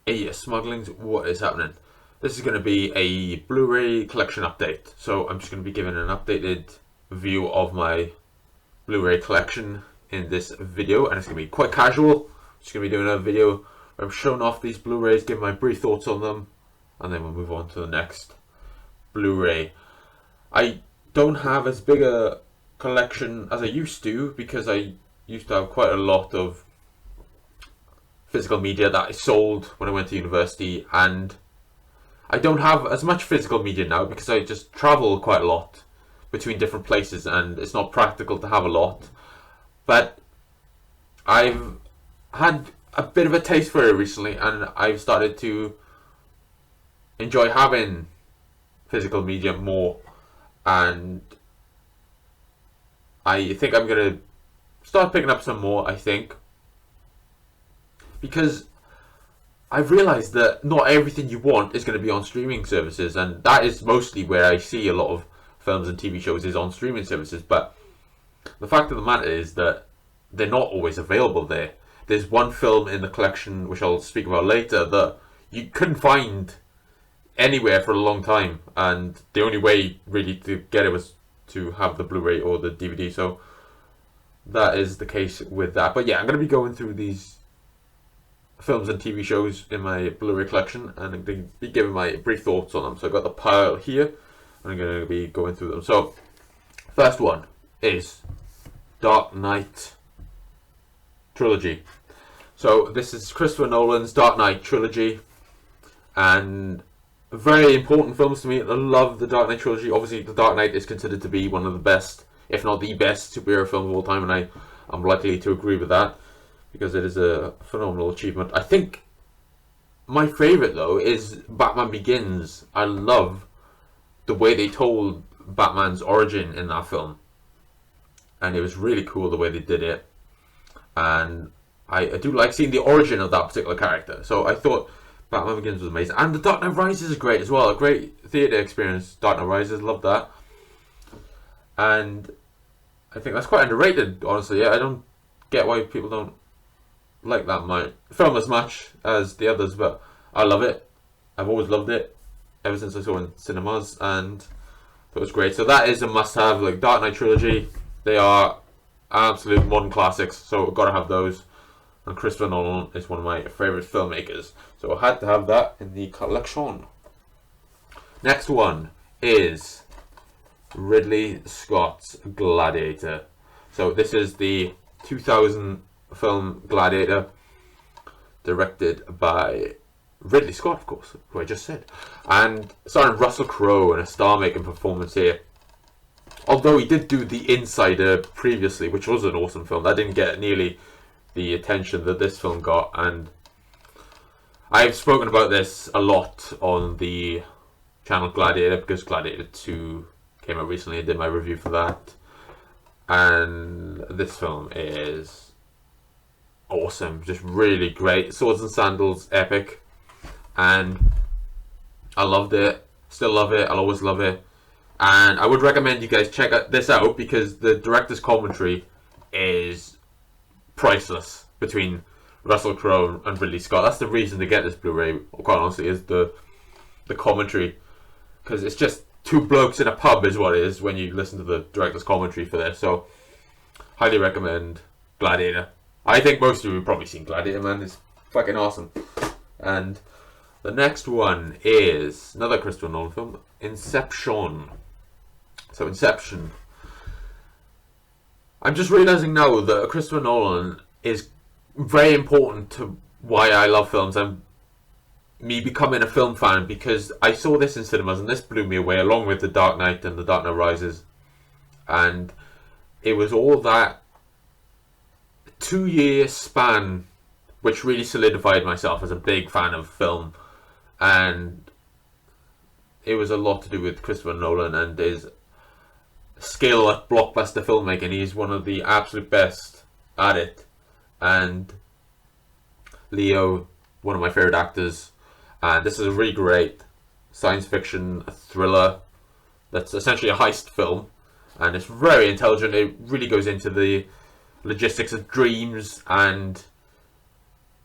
Hey, smugglings, what is happening? This is going to be a Blu-ray collection update. So I'm just going to be giving an updated view of my Blu-ray collection in this video, and it's going to be quite casual. I'm just going to be doing a video where I'm showing off these Blu-rays, giving my brief thoughts on them, and then we'll move on to the next Blu-ray. I don't have as big a collection as I used to, because I used to have quite a lot of physical media that I sold when I went to university, and I don't have as much physical media now because I just travel quite a lot between different places and it's not practical to have a lot. But I've had a bit of a taste for it recently, and I've started to enjoy having physical media more, and I think I'm going to start picking up some more, I think, because I've realised that not everything you want is going to be on streaming services, and that is mostly where I see a lot of films and TV shows is on streaming services. But the fact of the matter is that they're not always available there. There's one film in the collection, which I'll speak about later, that you couldn't find anywhere for a long time, and the only way really to get it was to have the Blu-ray or the DVD. So that is the case with that. But yeah, I'm going to be going through these films and TV shows in my Blu-ray collection, and I'm going to be giving my brief thoughts on them. So I've got the pile here, and I'm going to be going through them. So, first one is Dark Knight trilogy. So this is Christopher Nolan's Dark Knight trilogy, and very important films to me. I love the Dark Knight trilogy. Obviously, the Dark Knight is considered to be one of the best, if not the best, superhero film of all time, and I'm likely to agree with that, because it is a phenomenal achievement. I think my favourite, though, is Batman Begins. I love the way they told Batman's origin in that film, and it was really cool the way they did it, and I do like seeing the origin of that particular character. So I thought Batman Begins was amazing, and The Dark Knight Rises is great as well. A great theatre experience, Dark Knight Rises, love that. And I think that's quite underrated, honestly. I don't get why people don't like that much film as much as the others, but I love it. I've always loved it ever since I saw it in cinemas, and it was great. So that is a must-have. Like, Dark Knight trilogy, they are absolute modern classics, so I've got to have those. And Christopher Nolan is one of my favourite filmmakers, so I had to have that in the collection. Next one is Ridley Scott's Gladiator. So this is the 2000 film Gladiator, directed by Ridley Scott, of course, who I just said, and starring Russell Crowe in a star-making performance here. Although he did do The Insider previously, which was an awesome film, that didn't get nearly the attention that this film got, and I've spoken about this a lot on the channel Gladiator, because Gladiator 2 came out recently. I did my review for that, and this film is awesome, just really great. Swords and Sandals, epic, and I loved it, still love it, I'll always love it, and I would recommend you guys check this out, because the director's commentary is priceless between Russell Crowe and Ridley Scott. That's the reason to get this Blu-ray, quite honestly, is the commentary, because it's just two blokes in a pub is what it is when you listen to the director's commentary for this. So highly recommend Gladiator. I think most of you have probably seen Gladiator, man. It's fucking awesome. And the next one is another Christopher Nolan film, Inception. So Inception. I'm just realising now that Christopher Nolan is very important to why I love films and me becoming a film fan, because I saw this in cinemas and this blew me away, along with The Dark Knight and The Dark Knight Rises. And it was all that 2-year span which really solidified myself as a big fan of film, and it was a lot to do with Christopher Nolan and his skill at blockbuster filmmaking. He's one of the absolute best at it, and Leo, one of my favourite actors, and this is a really great science fiction thriller that's essentially a heist film, and it's very intelligent. It really goes into the logistics of dreams and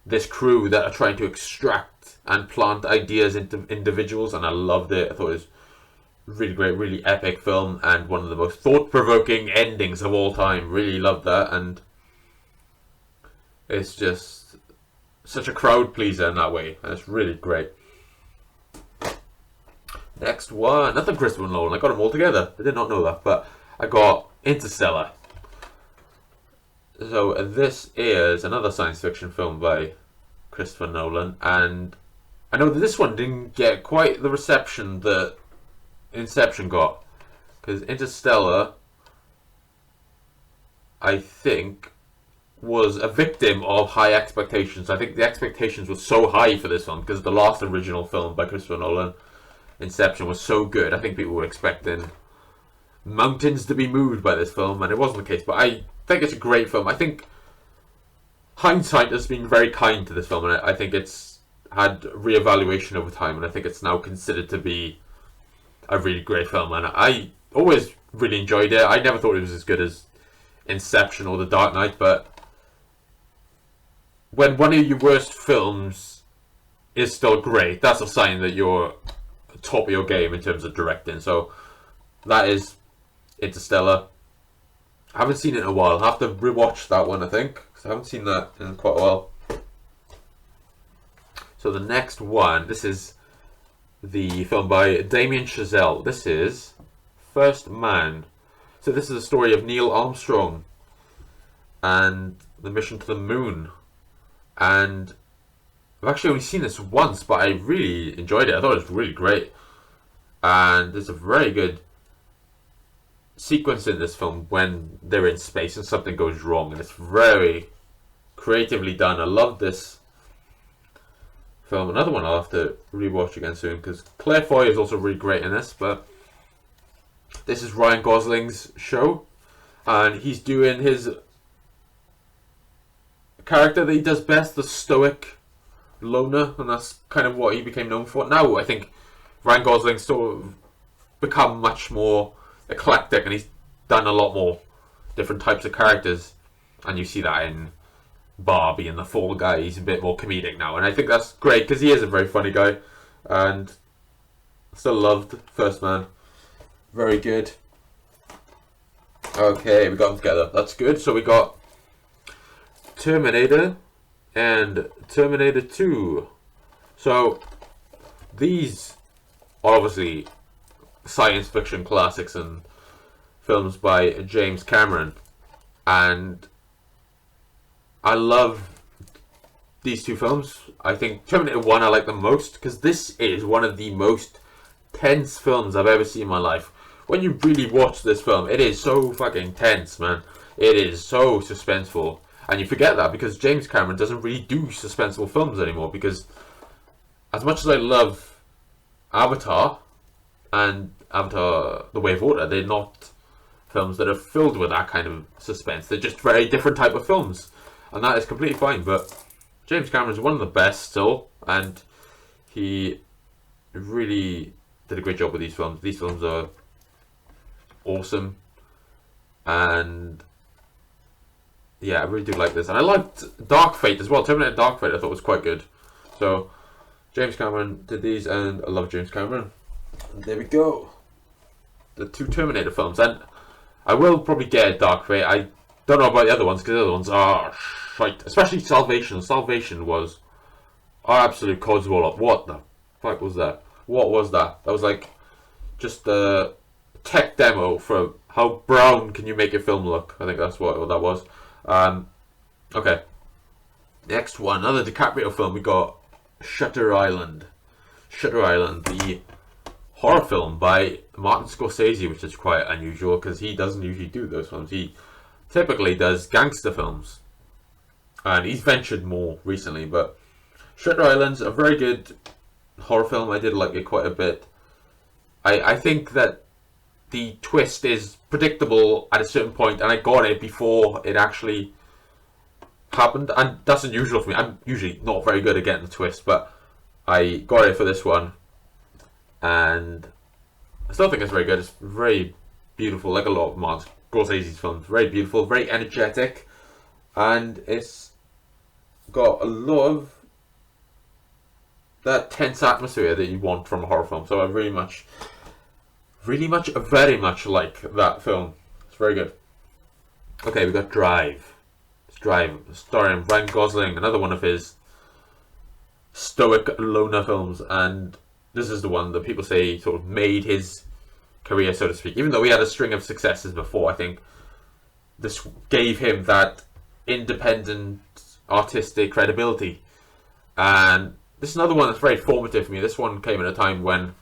this crew that are trying to extract and plant ideas into individuals, and I loved it. I thought it was really great, really epic film, and one of the most thought-provoking endings of all time. Really loved that, and it's just such a crowd pleaser in that way. That's really great. Next one, nothing Christopher Nolan. I got them all together. I did not know that, but I got Interstellar. So this is another science fiction film by Christopher Nolan, and I know that this one didn't get quite the reception that Inception got, because Interstellar, I think, was a victim of high expectations. I think the expectations were so high for this one because the last original film by Christopher Nolan, Inception, was so good. I think people were expecting mountains to be moved by this film, and it wasn't the case. But I think it's a great film. I think hindsight has been very kind to this film, and I think it's had reevaluation over time, and I think it's now considered to be a really great film. And I always really enjoyed it. I never thought it was as good as Inception or The Dark Knight, but when one of your worst films is still great, that's a sign that you're top of your game in terms of directing. So that is Interstellar. I haven't seen it in a while. I have to rewatch that one, I think, because I haven't seen that in quite a while. So the next one, this is the film by Damien Chazelle. This is First Man. So this is a story of Neil Armstrong and the mission to the moon. And I've actually only seen this once, but I really enjoyed it. I thought it was really great. And there's a very good sequence in this film when they're in space and something goes wrong, and it's very creatively done. I love this film. Another one I'll have to rewatch again soon, because Claire Foy is also really great in this. But this is Ryan Gosling's show, and he's doing his character that he does best, the stoic loner, and that's kind of what he became known for. Now I think Ryan Gosling's sort of become much more eclectic, and he's done a lot more different types of characters, and you see that in Barbie and The Fall Guy. He's a bit more comedic now, and I think that's great because he is a very funny guy, and still loved First Man. Very good. Okay, we got them together. That's good. So we got Terminator and Terminator 2. So these are obviously science fiction classics and films by James Cameron, and I love these two films. I think Terminator 1 I like the most because this is one of the most tense films I've ever seen in my life. When you really watch this film, it is so fucking tense, man. It is so suspenseful, and you forget that because James Cameron doesn't really do suspenseful films anymore, because as much as I love Avatar and Avatar The Way of Water, they're not films that are filled with that kind of suspense. They're just very different type of films, and that is completely fine. But James Cameron's one of the best still, and he really did a great job with these films. These films are awesome, and yeah, I really do like this. And I liked Dark Fate as well. Terminator Dark Fate I thought was quite good. So James Cameron did these, and I love James Cameron. And there we go. The two Terminator films. And I will probably get Dark Fate. I don't know about the other ones, because the other ones are shite. Especially Salvation. Salvation was our absolute codswallop. What the fuck was that? What was that? That was like just a tech demo for how brown can you make a film look. I think that's what that was. Okay. Next one. Another DiCaprio film. We got Shutter Island. Shutter Island, the horror film by Martin Scorsese, which is quite unusual because he doesn't usually do those films. He typically does gangster films, and he's ventured more recently. But Shutter Island's a very good horror film. I did like it quite a bit. I think that the twist is predictable at a certain point, and I got it before it actually happened, and that's unusual for me. I'm usually not very good at getting the twist, but I got it for this one, and I still think it's very good. It's very beautiful, like a lot of Martin Scorsese's films. Very beautiful, very energetic, and it's got a lot of that tense atmosphere that you want from a horror film. So I very much like that film. It's very good. Okay, we got Drive. It's Drive, starring Ryan Gosling, another one of his stoic loner films, and this is the one that people say sort of made his career, so to speak. Even though he had a string of successes before, I think this gave him that independent artistic credibility. And this is another one that's very formative for me. This one came at a time when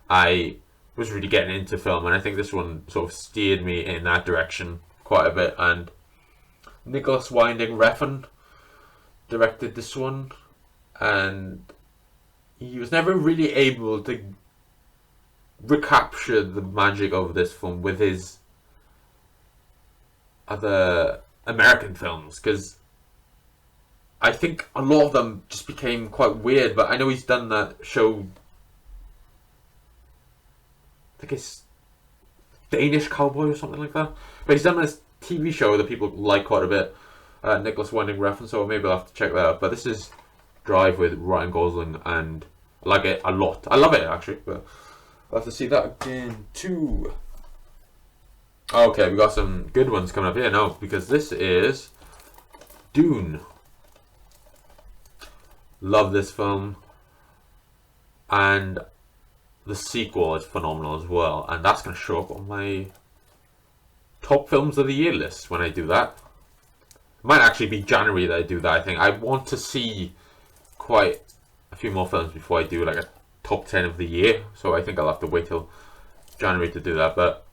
I was really getting into film, and I think this one sort of steered me in that direction quite a bit. And Nicholas Winding Refn directed this one, and he was never really able to recapture the magic of this film with his other American films, because I think a lot of them just became quite weird. But I know he's done that show, I think it's Danish Cowboy or something like that. But he's done this TV show that people like quite a bit, Nicholas Winding Refn, so maybe I'll have to check that out. But this is Drive with Ryan Gosling, and I like it a lot. I love it, actually, but I'll have to see that again too. Okay, we got some good ones coming up here now, because this is Dune. Love this film, and the sequel is phenomenal as well, and that's going to show up on my top films of the year list when I do that. It might actually be January that I do that. I think I want to see quite a few more films before I do like a top 10 of the year, so I think I'll have to wait till January to do that. But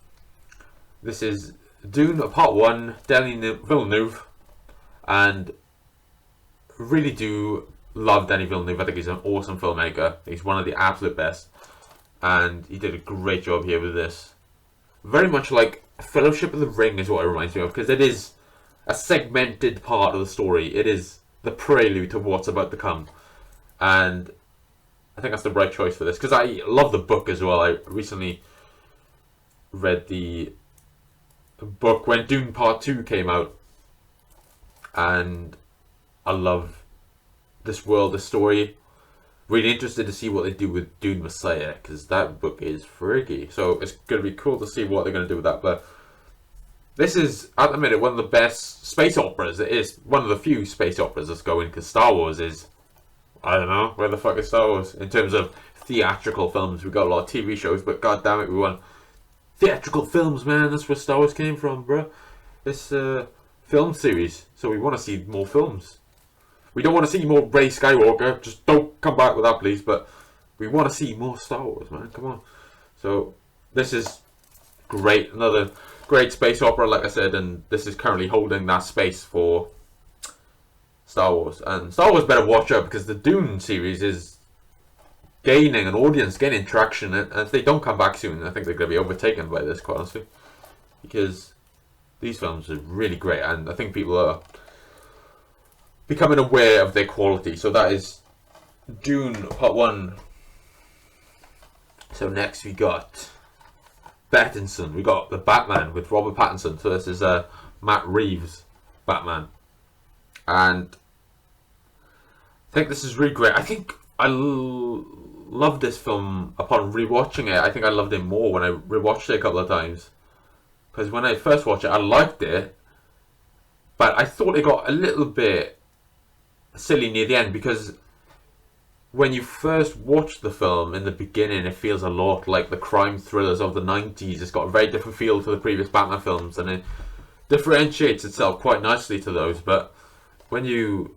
this is Dune Part 1, Denis Villeneuve, and really do love Denis Villeneuve. I think he's an awesome filmmaker. He's one of the absolute best, and he did a great job here with this. Very much like Fellowship of the Ring is what it reminds me of, because it is a segmented part of the story. It is the prelude to what's about to come, and I think that's the right choice for this, because I love the book as well. I recently read the book when Dune Part 2 came out, and I love this world, this story. Really interested to see what they do with Dune Messiah, because that book is freaky. So it's going to be cool to see what they're going to do with that. But this is, at the minute, one of the best space operas. It is one of the few space operas that's going, because Star Wars is, I don't know, where the fuck is Star Wars? In terms of theatrical films, we've got a lot of TV shows, but god damn it, we want theatrical films, man. That's where Star Wars came from, bro. This film series. So we want to see more films. We don't want to see more Rey Skywalker. Just don't come back with that, please. But we want to see more Star Wars, man. Come on. So this is great. Another great space opera, like I said. And this is currently holding that space for Star Wars. And Star Wars better watch out, because the Dune series is gaining an audience, gaining traction. And if they don't come back soon, I think they're going to be overtaken by this, quite honestly. Because these films are really great. And I think people are becoming aware of their quality. So that is Dune Part 1. So next we got Pattinson. We got the Batman with Robert Pattinson. So this is Matt Reeves' Batman. And I think this is really great. I think I love this film upon rewatching it. I think I loved it more when I rewatched it a couple of times. Because when I first watched it, I liked it. But I thought it got a little bit silly near the end, because when you first watch the film in the beginning, it feels a lot like the crime thrillers of the 90s. It's got a very different feel to the previous Batman films, and it differentiates itself quite nicely to those. But when you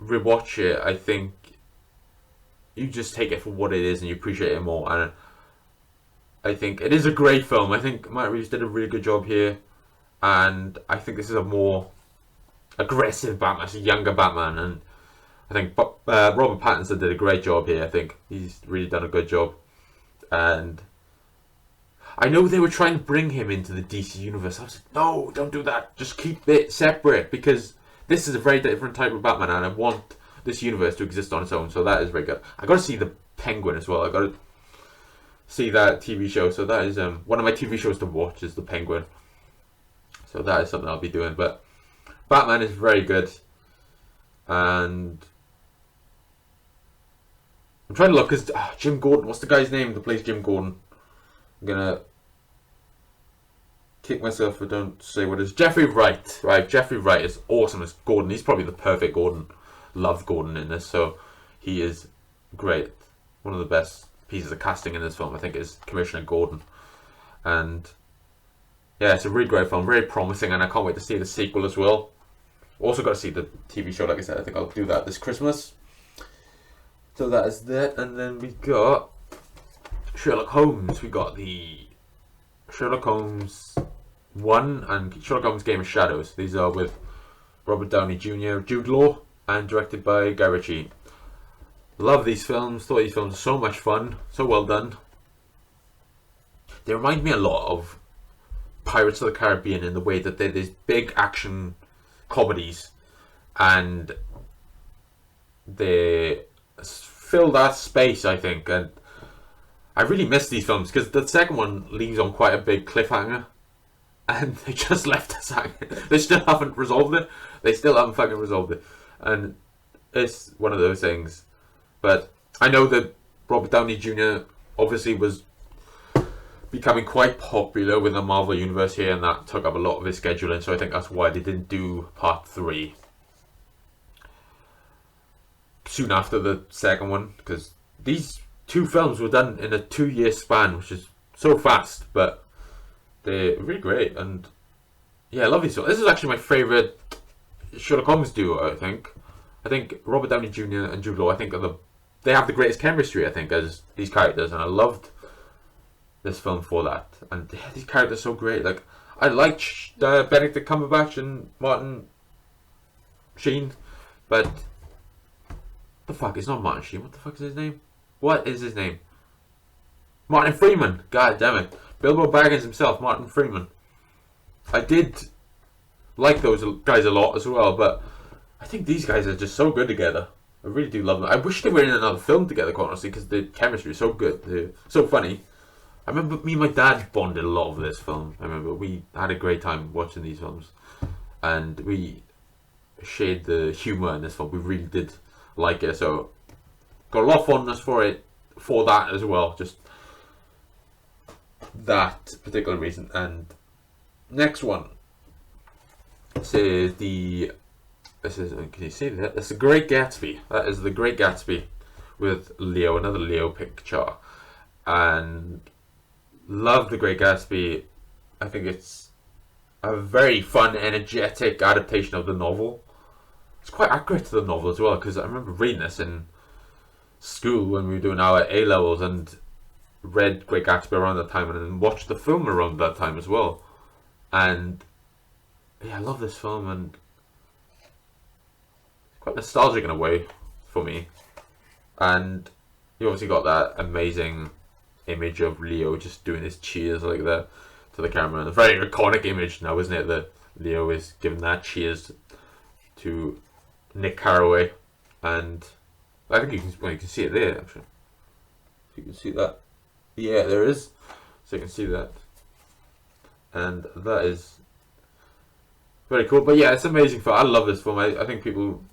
rewatch it, I think you just take it for what it is and you appreciate it more. And I think it is a great film. I think Matt Reeves did a really good job here, and I think this is a more aggressive Batman, it's a younger Batman, and I think Robert Pattinson did a great job here. I think he's really done a good job, and I know they were trying to bring him into the DC universe. I was like, no, don't do that, just keep it separate, because this is a very different type of Batman, and I want this universe to exist on its own. So that is very good. I got to see the Penguin as well. I got to see that TV show. So that is one of my TV shows to watch is the Penguin. So that is something I'll be doing. But Batman is very good. And I'm trying to look, because Jim Gordon, what's the guy's name that plays Jim Gordon? I'm gonna kick myself if I don't say what it is. Jeffrey Wright, right? Jeffrey Wright is awesome as Gordon. He's probably the perfect Gordon. Love Gordon in this, so he is great. One of the best pieces of casting in this film, I think, is Commissioner Gordon. And yeah, it's a really great film, very promising, and I can't wait to see the sequel as well. Also got to see the TV show, like I said. I think I'll do that this Christmas. So that is that, and then we got Sherlock Holmes. We got the Sherlock Holmes 1 and Sherlock Holmes Game of Shadows. These are with Robert Downey Jr., Jude Law, and directed by Guy Ritchie. Love these films. Thought these films were so much fun. So well done. They remind me a lot of Pirates of the Caribbean in the way that they're these big action comedies, and they fill that space, I think. And I really miss these films because the second one leaves on quite a big cliffhanger, and they just left us hanging. They still haven't resolved it. They still haven't fucking resolved it, and it's one of those things. But I know that Robert Downey Jr. obviously was becoming quite popular with the Marvel Universe here, and that took up a lot of his scheduling, so I think that's why they didn't do part 3 soon after the second one, because these 2 films were done in a 2-year span, which is so fast, but they're really great. And yeah, I love these films. This is actually my favourite Sherlock Holmes duo, I think. I think Robert Downey Jr. and Jude Law, I think, they have the greatest chemistry, I think, as these characters, and I loved this film for that. And yeah, these characters are so great. Like, I like Benedict Cumberbatch and Martin Sheen, but the fuck, it's not Martin Sheen. What the fuck is his name? What is his name? Martin Freeman. God damn it. Bilbo Baggins himself, Martin Freeman. I did like those guys a lot as well, but I think these guys are just so good together. I really do love them. I wish they were in another film together, quite honestly, because the chemistry is so good. They're so funny. I remember me and my dad bonded a lot over this film. I remember we had a great time watching these films, and we shared the humour in this film. We really did like it, so got a lot of fondness for it, for that as well. Just that particular reason. And next one, can you see that? It's The Great Gatsby. That is The Great Gatsby with Leo, another Leo picture. And love The Great Gatsby. I think it's a very fun, energetic adaptation of the novel. It's quite accurate to the novel as well, because I remember reading this in school when we were doing our A-levels, and read Great Gatsby around that time, and then watched the film around that time as well. And yeah, I love this film, and quite nostalgic in a way for me. And you obviously got that amazing image of Leo just doing his cheers like that to the camera, and a very iconic image now, isn't it, that Leo is giving that cheers to Nick Carraway. And I think you can see it there, actually. You can see that. Yeah, there is. So you can see that. And that is very cool. But yeah, it's amazing film. I love this film. I think people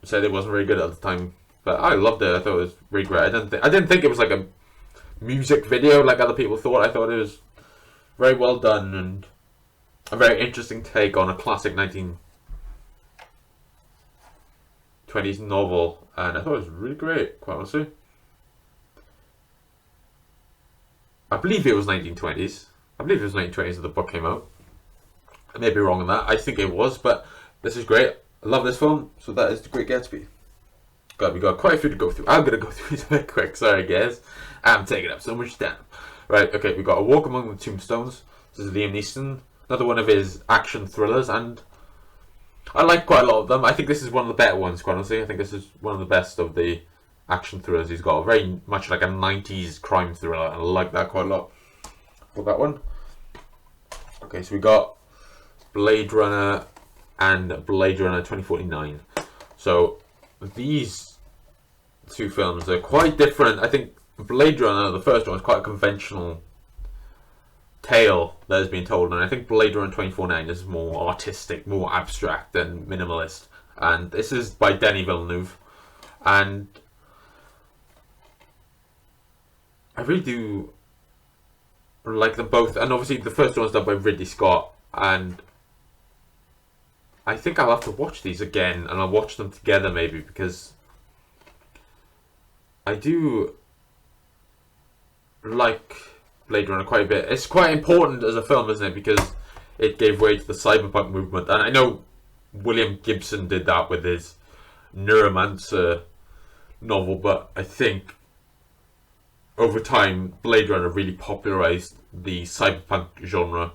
said it wasn't very good at the time, but I loved it. I thought it was really great. I didn't think it was like a music video like other people thought. I thought it was very well done and a very interesting take on a classic 1920s novel, and I thought it was really great, quite honestly. I believe it was 1920s. I believe it was 1920s that the book came out. I may be wrong on that. I think it was, but this is great. I love this film. So that is The Great Gatsby. God, we got quite a few to go through. I'm going to go through it a bit quick. Sorry, guys. I'm taking up so much time. Right, okay, we got A Walk Among the Tombstones. This is Liam Neeson. Another one of his action thrillers, and I like quite a lot of them. I think this is one of the better ones, quite honestly. I think this is one of the best of the action thrillers he's got. Very much like a 90s crime thriller. I like that quite a lot for that one. Okay, so we got Blade Runner and Blade Runner 2049. So these two films are quite different. I think Blade Runner, the first one, is quite a conventional tale that has been told, and I think Blade Runner 2049 is more artistic, more abstract and minimalist. and this is by Denis Villeneuve, and I really do like them both. And obviously the first one's done by Ridley Scott, and I think I'll have to watch these again, and I'll watch them together maybe, because I do like Blade Runner quite a bit. It's quite important as a film, isn't it? Because it gave way to the cyberpunk movement, and I know William Gibson did that with his Neuromancer novel, but I think over time Blade Runner really popularized the cyberpunk genre.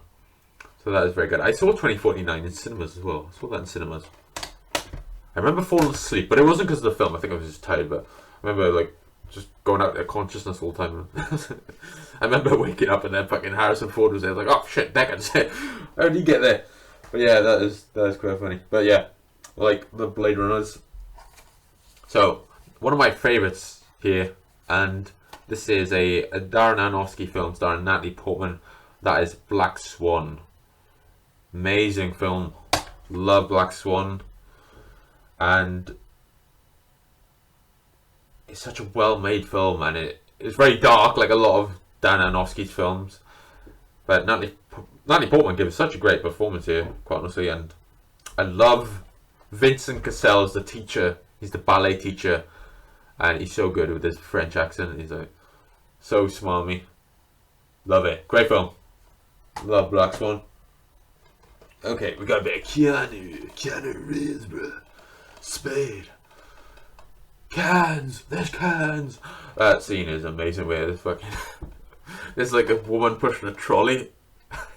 So that is very good. I saw 2049 in cinemas as well. I saw that in cinemas. I remember falling asleep, but it wasn't because of the film. I think I was just tired, but I remember like just going out of consciousness all the time. I remember waking up and then fucking Harrison Ford was there. Like, oh shit, Deckard, how did he get there? But yeah, that is quite funny. But yeah, like the Blade Runners. So one of my favorites here, and this is a Darren Aronofsky film starring Natalie Portman. That is Black Swan. Amazing film. Love Black Swan. And it's such a well-made film, and it's very dark, like a lot of Dan Aronofsky's films. But Natalie Portman gives such a great performance here, quite honestly. And I love Vincent Cassel as the teacher. He's the ballet teacher, and he's so good with his French accent. He's like so smarmy. Love it. Great film. Love Black Swan. Okay, we got a bit of Keanu Reeves, bro. Spade. Cans. There's cans. That scene is amazing. Where there's fucking there's like a woman pushing a trolley,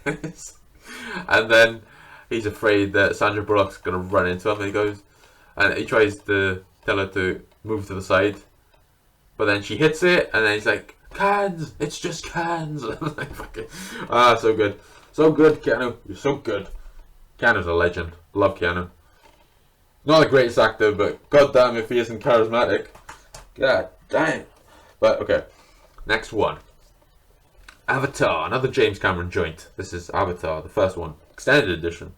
and then he's afraid that Sandra Bullock's gonna run into him. And he goes, and he tries to tell her to move to the side, but then she hits it, and then he's like, "Cans. It's just cans." Like, fucking, so good, so good, Keanu. You're so good. Keanu's a legend. Love Keanu. Not the greatest actor, but goddamn if he isn't charismatic. God damn. But okay, next one. Avatar, another James Cameron joint. This is Avatar, the first one, extended edition.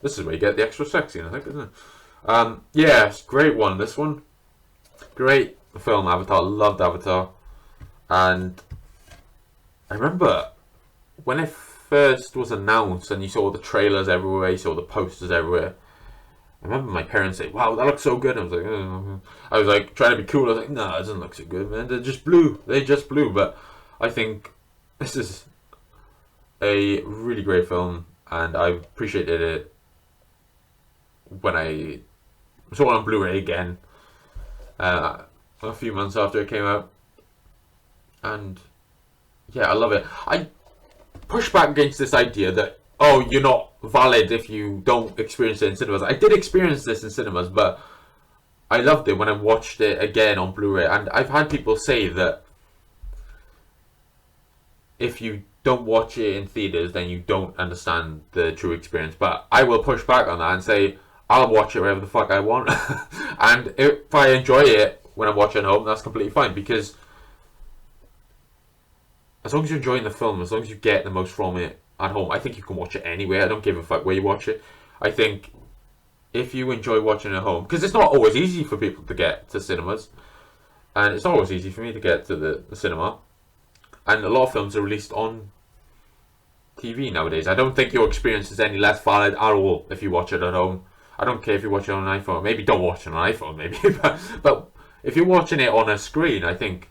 This is where you get the extra sex scene, I think, isn't it? Yeah, it's a great one. This one, great film. Avatar, loved Avatar, and I remember when it first was announced, and you saw the trailers everywhere, you saw the posters everywhere. I remember my parents saying, "Wow, that looks so good." I was like, I was like trying to be cool. I was like, "No, it doesn't look so good, man. They're just blue. They just blue." But I think this is a really great film, and I appreciated it when I saw it on Blu-ray again a few months after it came out. And yeah, I love it. I push back against this idea that, oh, you're not valid if you don't experience it in cinemas. I did experience this in cinemas, but I loved it when I watched it again on Blu-ray. And I've had people say that if you don't watch it in theaters, then you don't understand the true experience. But I will push back on that and say, I'll watch it wherever the fuck I want. And if I enjoy it when I'm watching at home, that's completely fine. Because as long as you're enjoying the film, as long as you get the most from it at home, I think you can watch it anywhere. I don't give a fuck where you watch it. I think if you enjoy watching it at home, because it's not always easy for people to get to cinemas, and it's not always easy for me to get to the cinema, and a lot of films are released on TV nowadays. I don't think your experience is any less valid at all if you watch it at home. I don't care if you watch it on an iPhone. Maybe don't watch it on an iPhone, maybe. but if you're watching it on a screen, I think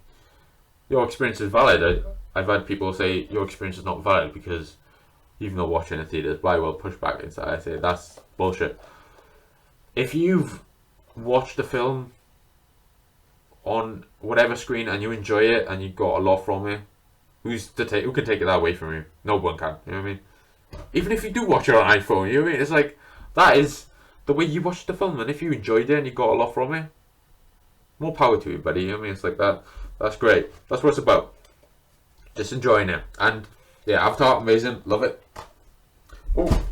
your experience is valid. I've had people say your experience is not valid because you've not watched it in theaters, but I will push back against that. I say that's bullshit. If you've watched the film on whatever screen and you enjoy it and you got a lot from it, who can take it that away from you? No one can. You know what I mean? Even if you do watch it on iPhone, you know what I mean? It's like, that is the way you watched the film, and if you enjoyed it and you got a lot from it, more power to you, buddy. You know what I mean? It's like that. That's great. That's what it's about. Just enjoying it. And yeah, Avatar, amazing. Love it. Oh,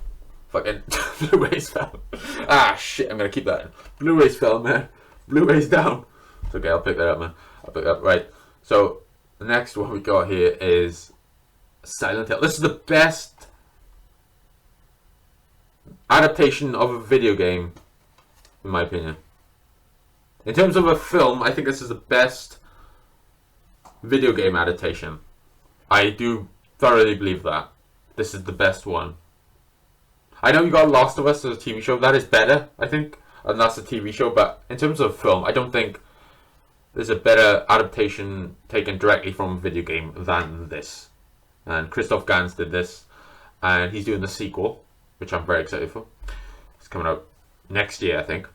fucking Blu-ray's fell. Ah, shit, I'm gonna keep that in. Blu-ray's fell, man. Blu-ray's down. It's okay, I'll pick that up, man. I'll pick that up. Right. So, the next one we got here is Silent Hill. This is the best adaptation of a video game in my opinion. In terms of a film, I think this is the best video game adaptation. I do thoroughly believe that. This is the best one. I know you got Last of Us as a TV show. That is better, I think, and that's a TV show. But in terms of film, I don't think there's a better adaptation taken directly from a video game than this. And Christoph Gans did this, and he's doing the sequel, which I'm very excited for. It's coming out next year, I think.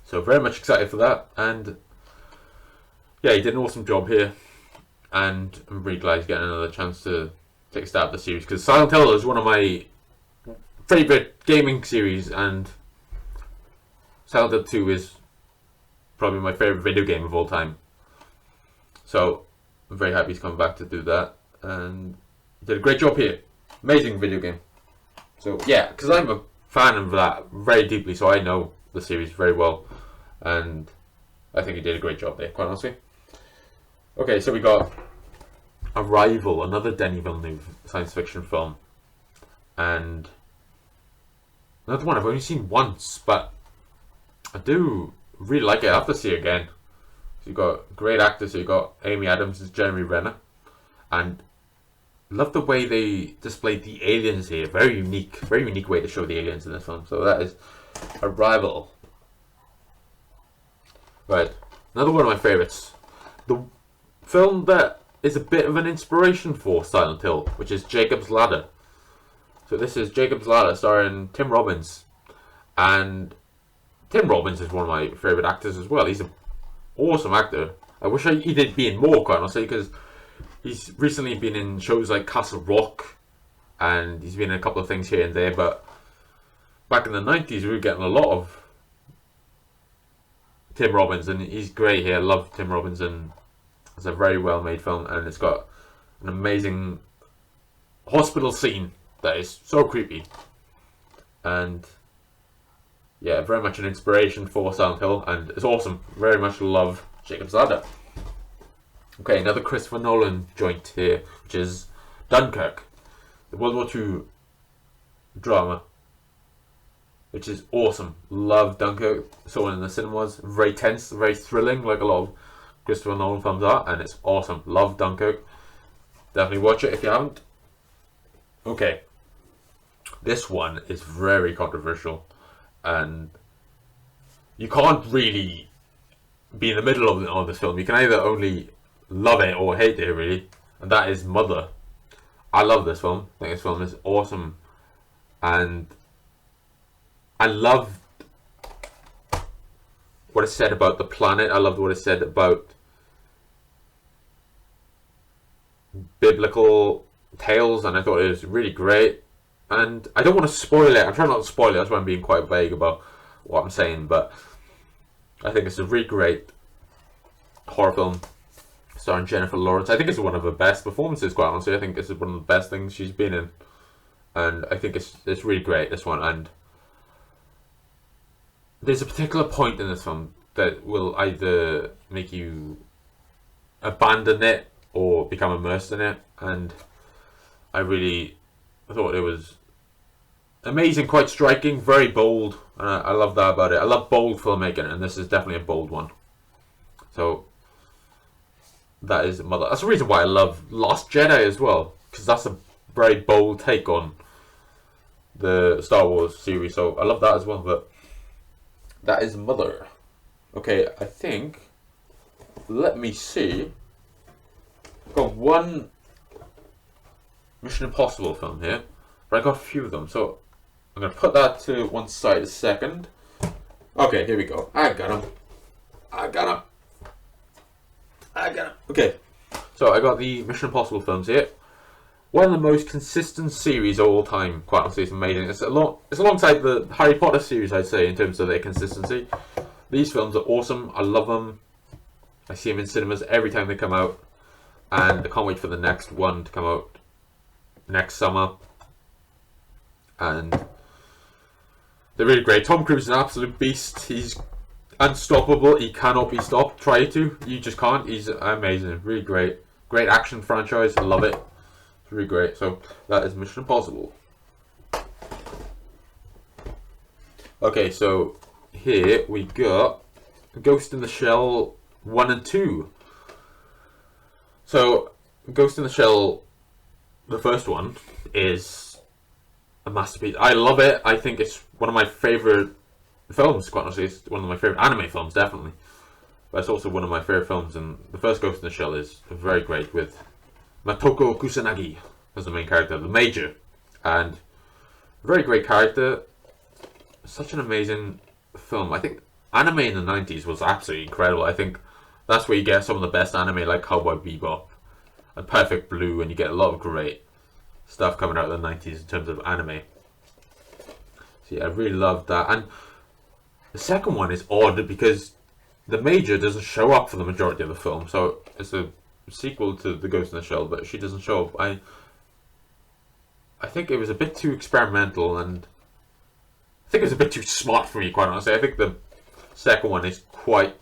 So very much excited for that. And yeah, he did an awesome job here. And I'm really glad he's getting another chance to take a stab at the series, because Silent Hill is one of my favourite gaming series, and Silent Hill 2 is probably my favourite video game of all time. So I'm very happy he's coming back to do that, and he did a great job here. Amazing video game. So yeah, because I'm a fan of that very deeply, so I know the series very well, and I think he did a great job there, quite honestly. Okay, so we got Arrival, another Denis Villeneuve science fiction film, and another one I've only seen once, but I do really like it. I have to see it again. So you've got great actors. So you've got Amy Adams as Jeremy Renner, and love the way they displayed the aliens here. Very unique way to show the aliens in this film. So that is Arrival. Right, another one of my favourites. The film that is a bit of an inspiration for Silent Hill, which is Jacob's Ladder. So this is Jacob's Ladder starring Tim Robbins. And Tim Robbins is one of my favourite actors as well. He's an awesome actor. I wish he did be in more, quite honestly, because he's recently been in shows like Castle Rock, and he's been in a couple of things here and there, but back in the 90s we were getting a lot of Tim Robbins, and he's great here. I love Tim Robbins, and it's a very well made film, and it's got an amazing hospital scene that is so creepy. And yeah, very much an inspiration for Silent Hill, and it's awesome. Very much love Jacob's Ladder. Okay, another Christopher Nolan joint here, which is Dunkirk, the World War II drama, which is awesome. Love Dunkirk. Saw it in the cinemas. Very tense, very thrilling, like a lot of Christopher Nolan films are, and it's awesome. Love Dunkirk. Definitely watch it if you haven't. Okay, this one is very controversial, and you can't really be in the middle of this film. You can either only love it or hate it, really, and that is Mother. I love this film. I think this film is awesome, and I loved what it said about the planet. I loved what it said about biblical tales, and I thought it was really great. And I don't want to spoil it. I'm trying not to spoil it. That's why I'm being quite vague about what I'm saying. But I think it's a really great horror film starring Jennifer Lawrence. I think it's one of her best performances, quite honestly. I think this is one of the best things she's been in, and I think it's really great, this one. And there's a particular point in this film that will either make you abandon it or become immersed in it, and I thought it was amazing, quite striking, very bold, and I love that about it. I love bold filmmaking, and this is definitely a bold one. So that is Mother. That's the reason why I love Last Jedi as well, because that's a very bold take on the Star Wars series, so I love that as well. But that is Mother. Okay, I think, let me see, I've got one Mission Impossible film here, but I got a few of them, so I'm going to put that to one side a second. Okay, here we go. I got him. Okay, so I got the Mission Impossible films here. One of the most consistent series of all time, quite honestly. It's amazing. It's alongside the Harry Potter series, I'd say, in terms of their consistency. These films are awesome. I love them. I see them in cinemas every time they come out, and I can't wait for the next one to come out next summer. And they're really great. Tom Cruise is an absolute beast. He's unstoppable. He cannot be stopped. Try to. You just can't. He's amazing. Really great. Great action franchise. I love it. It's really great. So that is Mission Impossible. Okay, so here we got Ghost in the Shell 1 and 2. So, Ghost in the Shell, the first one, is a masterpiece. I love it. I think it's one of my favourite films, quite honestly. It's one of my favourite anime films, definitely. But it's also one of my favourite films, and the first Ghost in the Shell is very great, with Matoko Kusanagi as the main character, the Major. And a very great character. Such an amazing film. I think anime in the 90s was absolutely incredible. I think that's where you get some of the best anime, like Cowboy Bebop and Perfect Blue, and you get a lot of great stuff coming out of the 90s in terms of anime. So yeah, I really loved that. And the second one is odd because the Major doesn't show up for the majority of the film. So it's a sequel to The Ghost in the Shell, but she doesn't show up. I think it was a bit too experimental, and I think it was a bit too smart for me, quite honestly. I think the second one is quite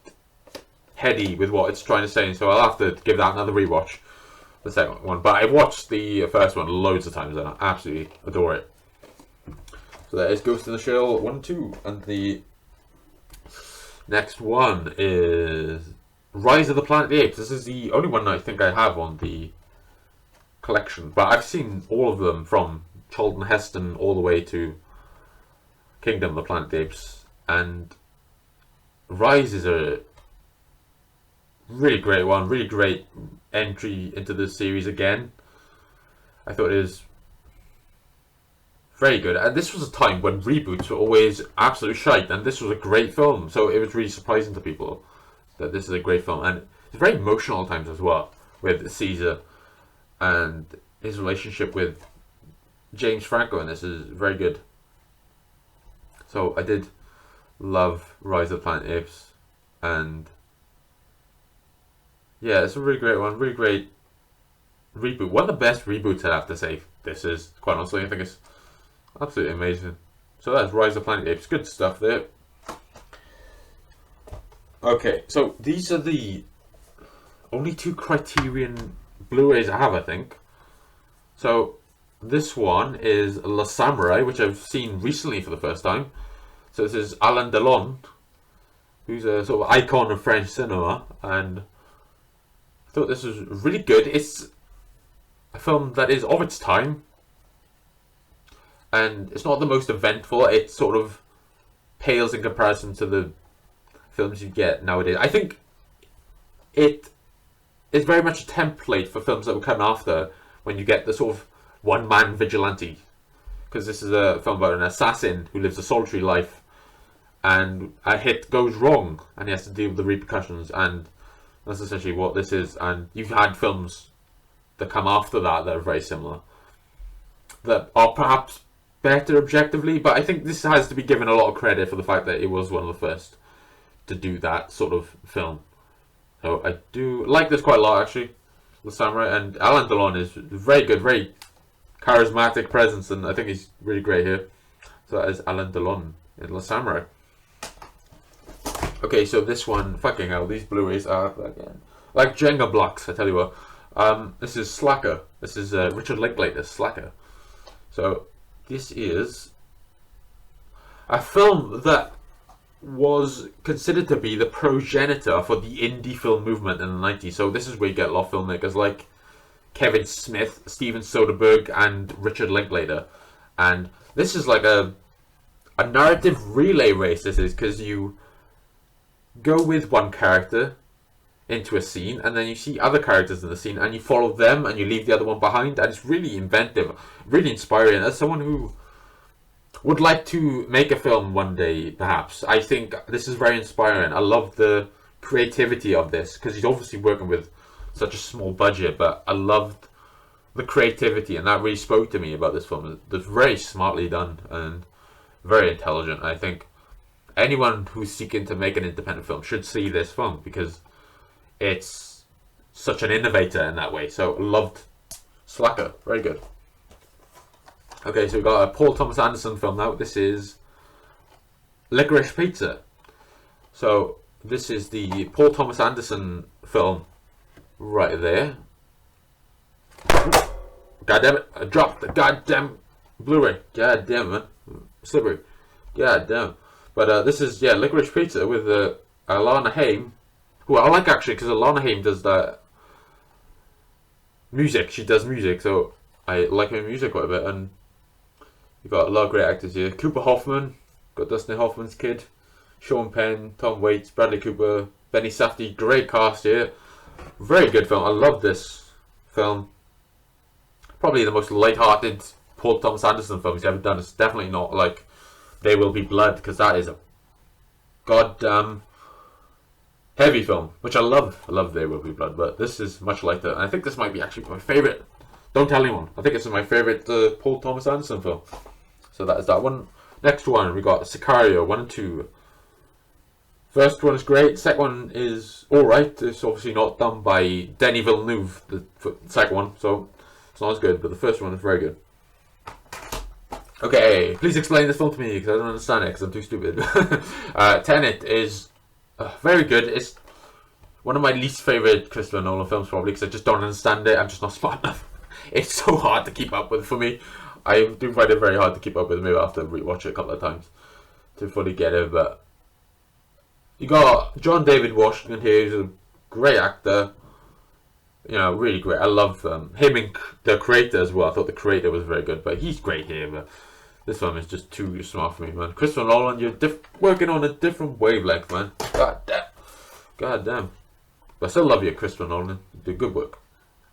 heady with what it's trying to say, and so I'll have to give that another rewatch, the second one. But I've watched the first one loads of times and I absolutely adore it. So that is Ghost in the Shell 1 and 2. And the next one is Rise of the Planet of the Apes. This is the only one I think I have on the collection, but I've seen all of them from Charlton Heston all the way to Kingdom of the Planet of the Apes. And Rise is a really great one, really great entry into the series again. I thought it was very good, and this was a time when reboots were always absolute shite, and this was a great film, so it was really surprising to people that this is a great film. And it's very emotional at times as well, with Caesar and his relationship with James Franco, and this is very good. So I did love Rise of the Planet of the Apes, and yeah, it's a really great one, really great reboot. One of the best reboots, I have to say. This is, quite honestly, I think it's absolutely amazing. So that's Rise of the Planet of the Apes. Good stuff there. Okay, so these are the only 2 Criterion Blu-rays I have, I think. So this one is La Samurai, which I've seen recently for the first time. So this is Alain Delon, who's a sort of icon of French cinema, and I thought this was really good. It's a film that is of its time, and it's not the most eventful. It sort of pales in comparison to the films you get nowadays. I think it is very much a template for films that will come after, when you get the sort of one-man vigilante. Because this is a film about an assassin who lives a solitary life, and a hit goes wrong, and he has to deal with the repercussions, and that's essentially what this is. And you've had films that come after that that are very similar, that are perhaps better objectively, but I think this has to be given a lot of credit for the fact that it was one of the first to do that sort of film. So I do like this quite a lot, actually, The Samurai, and Alain Delon is very good, very charismatic presence, and I think he's really great here. So that is Alain Delon in La Samurai. Okay, so this one, fucking hell, these Blu-rays are like Jenga blocks, I tell you what. This is Slacker. This is Richard Linklater's Slacker. So this is a film that was considered to be the progenitor for the indie film movement in the 90s. So this is where you get a lot of filmmakers like Kevin Smith, Steven Soderbergh, and Richard Linklater. And this is like a narrative relay race, this is, because you go with one character into a scene, and then you see other characters in the scene, and you follow them, and you leave the other one behind, and it's really inventive, really inspiring. As someone who would like to make a film one day, perhaps, I think this is very inspiring. I love the creativity of this, because he's obviously working with such a small budget, but I loved the creativity, and that really spoke to me about this film. It's very smartly done, and very intelligent. I think anyone who's seeking to make an independent film should see this film, because it's such an innovator in that way. So loved Slacker, very good. Okay, so we've got a Paul Thomas Anderson film now. This is Licorice Pizza. So this is the Paul Thomas Anderson film right there. God damn it, I dropped the goddamn Blu-ray. God damn it, man. Slippery. God damn. But this is, yeah, Licorice Pizza with Alana Haim, who I like actually because Alana Haim does that music. She does music, so I like her music quite a bit. And you've got a lot of great actors here. Cooper Hoffman, got Dustin Hoffman's kid. Sean Penn, Tom Waits, Bradley Cooper, Benny Safdie. Great cast here. Very good film. I love this film. Probably the most light-hearted Paul Thomas Anderson film he's ever done. It's definitely not like There Will Be Blood, because that is a goddamn heavy film, which I love. I love There Will Be Blood, but this is much lighter. And I think this might be actually my favourite. Don't tell anyone. I think it's my favourite Paul Thomas Anderson film. So that is that one. Next one, we got Sicario 1 and 2. First one is great. Second one is alright. It's obviously not done by Denis Villeneuve, the second one, so it's not as good, but the first one is very good. Okay, please explain this film to me, because I don't understand it, because I'm too stupid. Tenet is very good. It's one of my least favourite Christopher Nolan films, probably, because I just don't understand it. I'm just not smart enough. It's so hard to keep up with for me. I do find it very hard to keep up with. Maybe I have to rewatch it a couple of times to fully get it, but you got John David Washington here, who's a great actor. You know, really great. I love him and the creator as well. I thought the creator was very good, but he's great here. But this film is just too smart for me, man. Christopher Nolan, you're working on a different wavelength, man. God damn. God damn. But I still love you, Christopher Nolan. You do good work.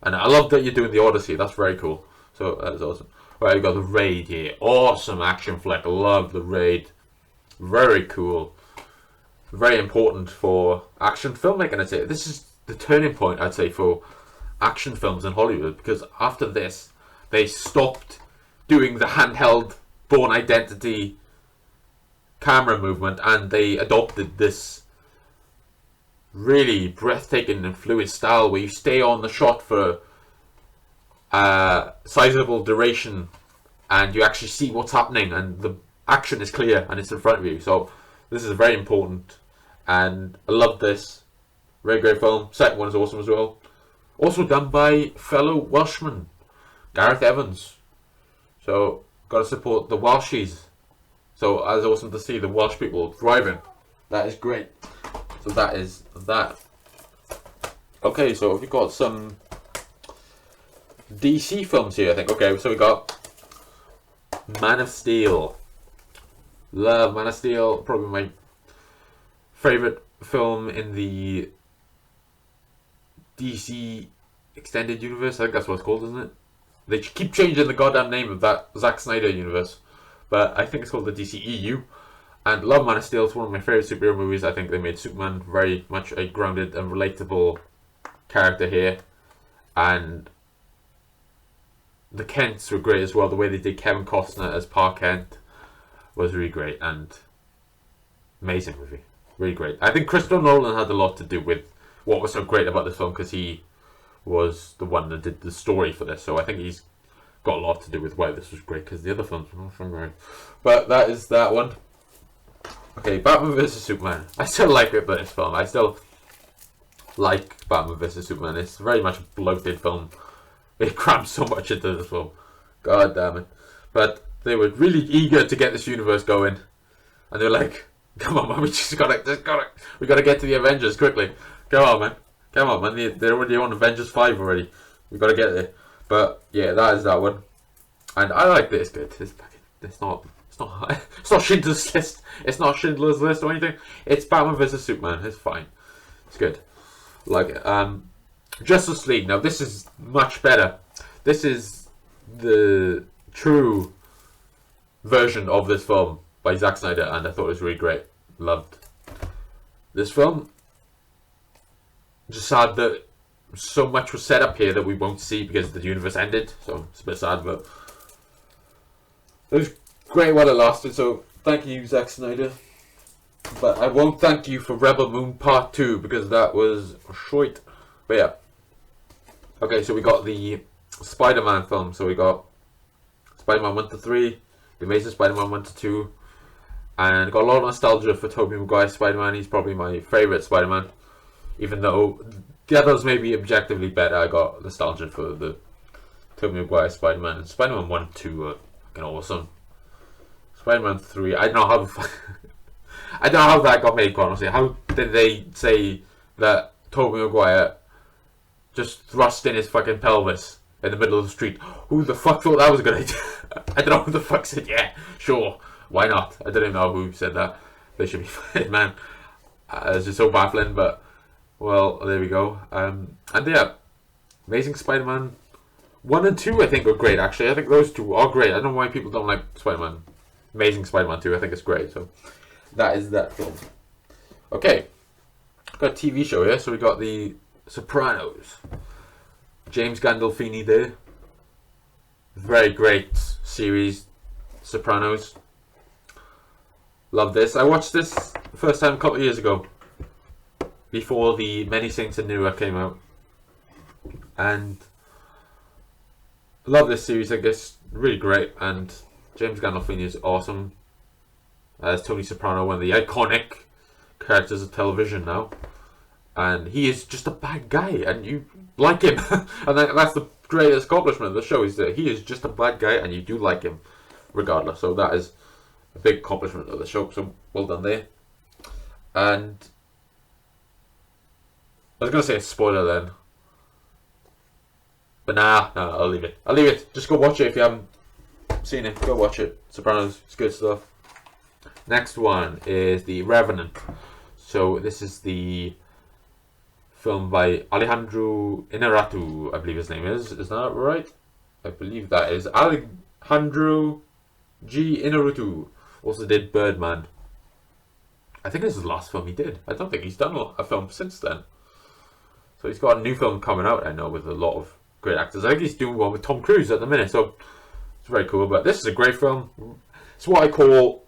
And I love that you're doing the Odyssey. That's very cool. So that's awesome. Right, you got the Raid here. Awesome action flick. I love the Raid. Very cool. Very important for action filmmaking, I'd say. This is the turning point, I'd say, for action films in Hollywood, because after this, they stopped doing the handheld Bourne Identity camera movement, and they adopted this really breathtaking and fluid style where you stay on the shot for a sizable duration, and you actually see what's happening, and the action is clear, and it's in front of you. So this is very important, and I love this. Very great film. Second one is awesome as well. Also done by fellow Welshman, Gareth Evans. So, got to support the Welshies. So, it's awesome to see the Welsh people thriving. That is great. So, that is that. Okay, so we've got some DC films here, I think. Okay, so we got Man of Steel. Love Man of Steel. Probably my favourite film in the DC Extended Universe. I think that's what it's called, isn't it? They keep changing the goddamn name of that Zack Snyder universe, but I think it's called the DCEU. And love Man of Steel. It's one of my favourite superhero movies. I think they made Superman very much a grounded and relatable character here, and the Kents were great as well. The way they did Kevin Costner as Pa Kent was really great, and amazing movie. Really great. I think Christopher Nolan had a lot to do with what was so great about this film, because he was the one that did the story for this. So I think he's got a lot to do with why this was great, because the other films were not so great. But that is that one. Okay, Batman vs Superman. I still like it, but this film, I still like Batman vs Superman. It's very much a bloated film. It crams so much into this film. God damn it. But they were really eager to get this universe going, and they were like, come on, man, we gotta get to the Avengers quickly. Come on, man. Come on, man. They're already on Avengers 5 already. We gotta get there. But yeah, that is that one. And I like this bit. It's not Schindler's List. It's not Schindler's List or anything. It's Batman vs Superman. It's fine. It's good. Like it. Justice League. Now this is much better. This is the true version of this film by Zack Snyder, and I thought it was really great. Loved this film. Just sad that so much was set up here that we won't see because the universe ended. So it's a bit sad, but it was great while it lasted. So thank you, Zack Snyder. But I won't thank you for Rebel Moon Part 2 because that was shite. But yeah. Okay, so we got the Spider-Man film. So we got Spider-Man 1 to 3, The Amazing Spider-Man 1 to 2. And got a lot of nostalgia for Tobey Maguire's Spider-Man. He's probably my favourite Spider-Man. Even though the others may be objectively better, I got nostalgia for the Tobey Maguire Spider-Man. And Spider-Man 1 and 2 are fucking awesome. Spider-Man 3, I don't know how I don't know how that got made, quite honestly. How did they say that Tobey Maguire just thrust in his fucking pelvis in the middle of the street? Who the fuck thought that was a good idea? I don't know who the fuck said, yeah, sure, why not? I don't even know who said that. They should be fired, man. It's just so baffling, but, well, there we go. And yeah, Amazing Spider-Man 1 and 2, I think, are great, actually. I think those two are great. I don't know why people don't like Spider-Man. Amazing Spider-Man 2, I think it's great. So, that is that film. Okay. Got a TV show here. So, we got The Sopranos. James Gandolfini there. Very great series, Sopranos. Love this. I watched this the first time a couple of years ago. Before the Many Saints and Newer came out. And love this series, I guess. Really great. And James Gandolfini is awesome as Tony Soprano, one of the iconic characters of television now. And he is just a bad guy, and you like him. And that's the greatest accomplishment of the show, is that he is just a bad guy, and you do like him regardless. So that is a big accomplishment of the show. So well done there. And I was going to say a spoiler then. But nah, I'll leave it. I'll leave it. Just go watch it if you haven't seen it. Go watch it. Sopranos, it's good stuff. Next one is The Revenant. So this is the film by Alejandro Inarritu, I believe his name is. Is that right? I believe that is. Alejandro G. Inarritu. Also did Birdman. I think this is the last film he did. I don't think he's done a film since then. So he's got a new film coming out, I know, with a lot of great actors. I think he's doing one with Tom Cruise at the minute, so it's very cool. But this is a great film. It's what I call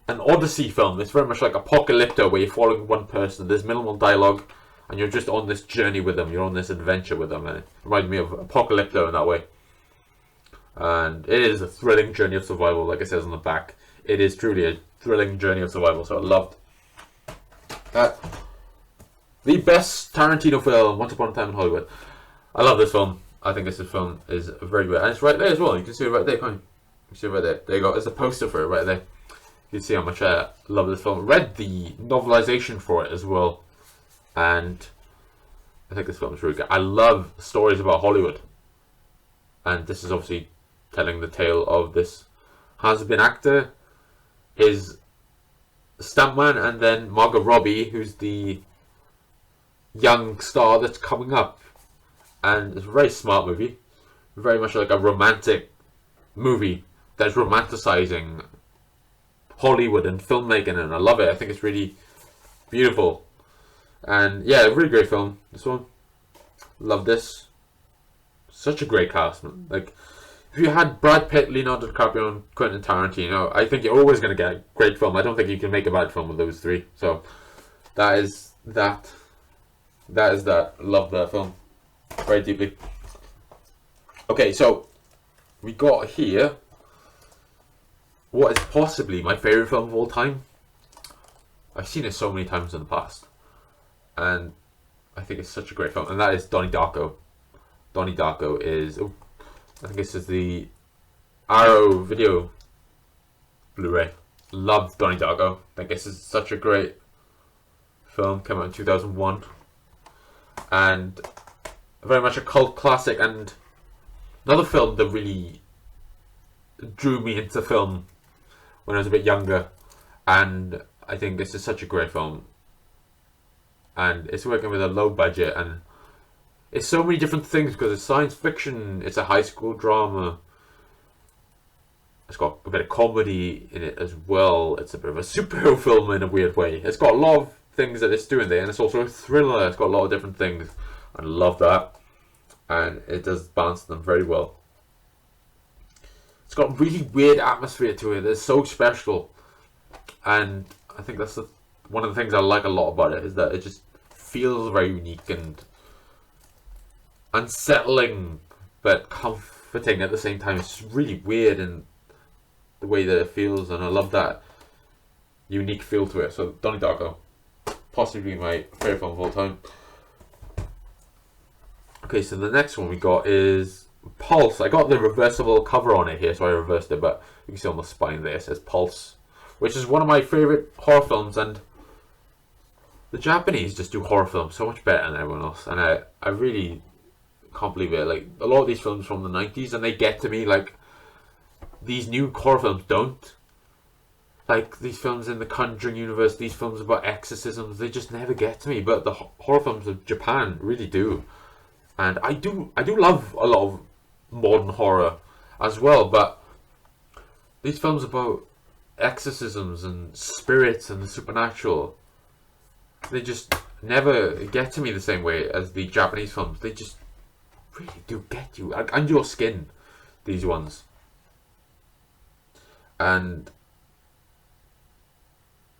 an Odyssey film. It's very much like Apocalypto, where you're following one person. There's minimal dialogue, and you're just on this journey with them. You're on this adventure with them, and it reminds me of Apocalypto in that way. And it is a thrilling journey of survival, like it says on the back. It is truly a thrilling journey of survival, so I loved that. The best Tarantino film, Once Upon a Time in Hollywood. I love this film. I think this film is very good. And it's right there as well. You can see it right there, can't you? You can see it right there. There you go. There's a poster for it right there. You can see how much I love this film. Read the novelization for it as well. And I think this film is really good. I love stories about Hollywood. And this is obviously telling the tale of this has-been actor, his stuntman, and then Margot Robbie, who's the young star that's coming up. And it's a very smart movie, very much like a romantic movie that's romanticizing Hollywood and filmmaking, and I love it. I think it's really beautiful, and yeah, a really great film. This one, love this. Such a great cast, man. Like, if you had Brad Pitt, Leonardo DiCaprio, and Quentin Tarantino, I think you're always going to get a great film. I don't think you can make a bad film with those three. So that is that. That is that. Love that film very deeply. Okay, so we got here what is possibly my favorite film of all time. I've seen it so many times in the past, and I think it's such a great film, and that is Donnie Darko. Donnie Darko is, I think this is the Arrow video Blu-ray. Love Donnie Darko. I think this is such a great film. Came out in 2001, and very much a cult classic, and another film that really drew me into film when I was a bit younger. And I think this is such a great film, and it's working with a low budget, and it's so many different things because it's science fiction, it's a high school drama, it's got a bit of comedy in it as well, it's a bit of a superhero film in a weird way. It's got a lot of things that it's doing there, and it's also a thriller. It's got a lot of different things. I love that, and it does balance them very well. It's got a really weird atmosphere to it that's so special, and I think that's one of the things I like a lot about it, is that it just feels very unique and unsettling but comforting at the same time. It's really weird in the way that it feels, and I love that unique feel to it. So Donnie Darko, possibly my favourite film of all time. Okay, so the next one we got is Pulse. I got the reversible cover on it here, so I reversed it, but you can see on the spine there it says Pulse which is one of my favourite horror films, and the Japanese just do horror films so much better than everyone else, and I really can't believe it. Like, a lot of these films from the 90s, and they get to me like these new horror films don't. Like, these films in the Conjuring universe, these films about exorcisms, they just never get to me. But the horror films of Japan really do. And I do love a lot of modern horror as well. But these films about exorcisms and spirits and the supernatural, they just never get to me the same way as the Japanese films. They just really do get you under your skin, these ones. And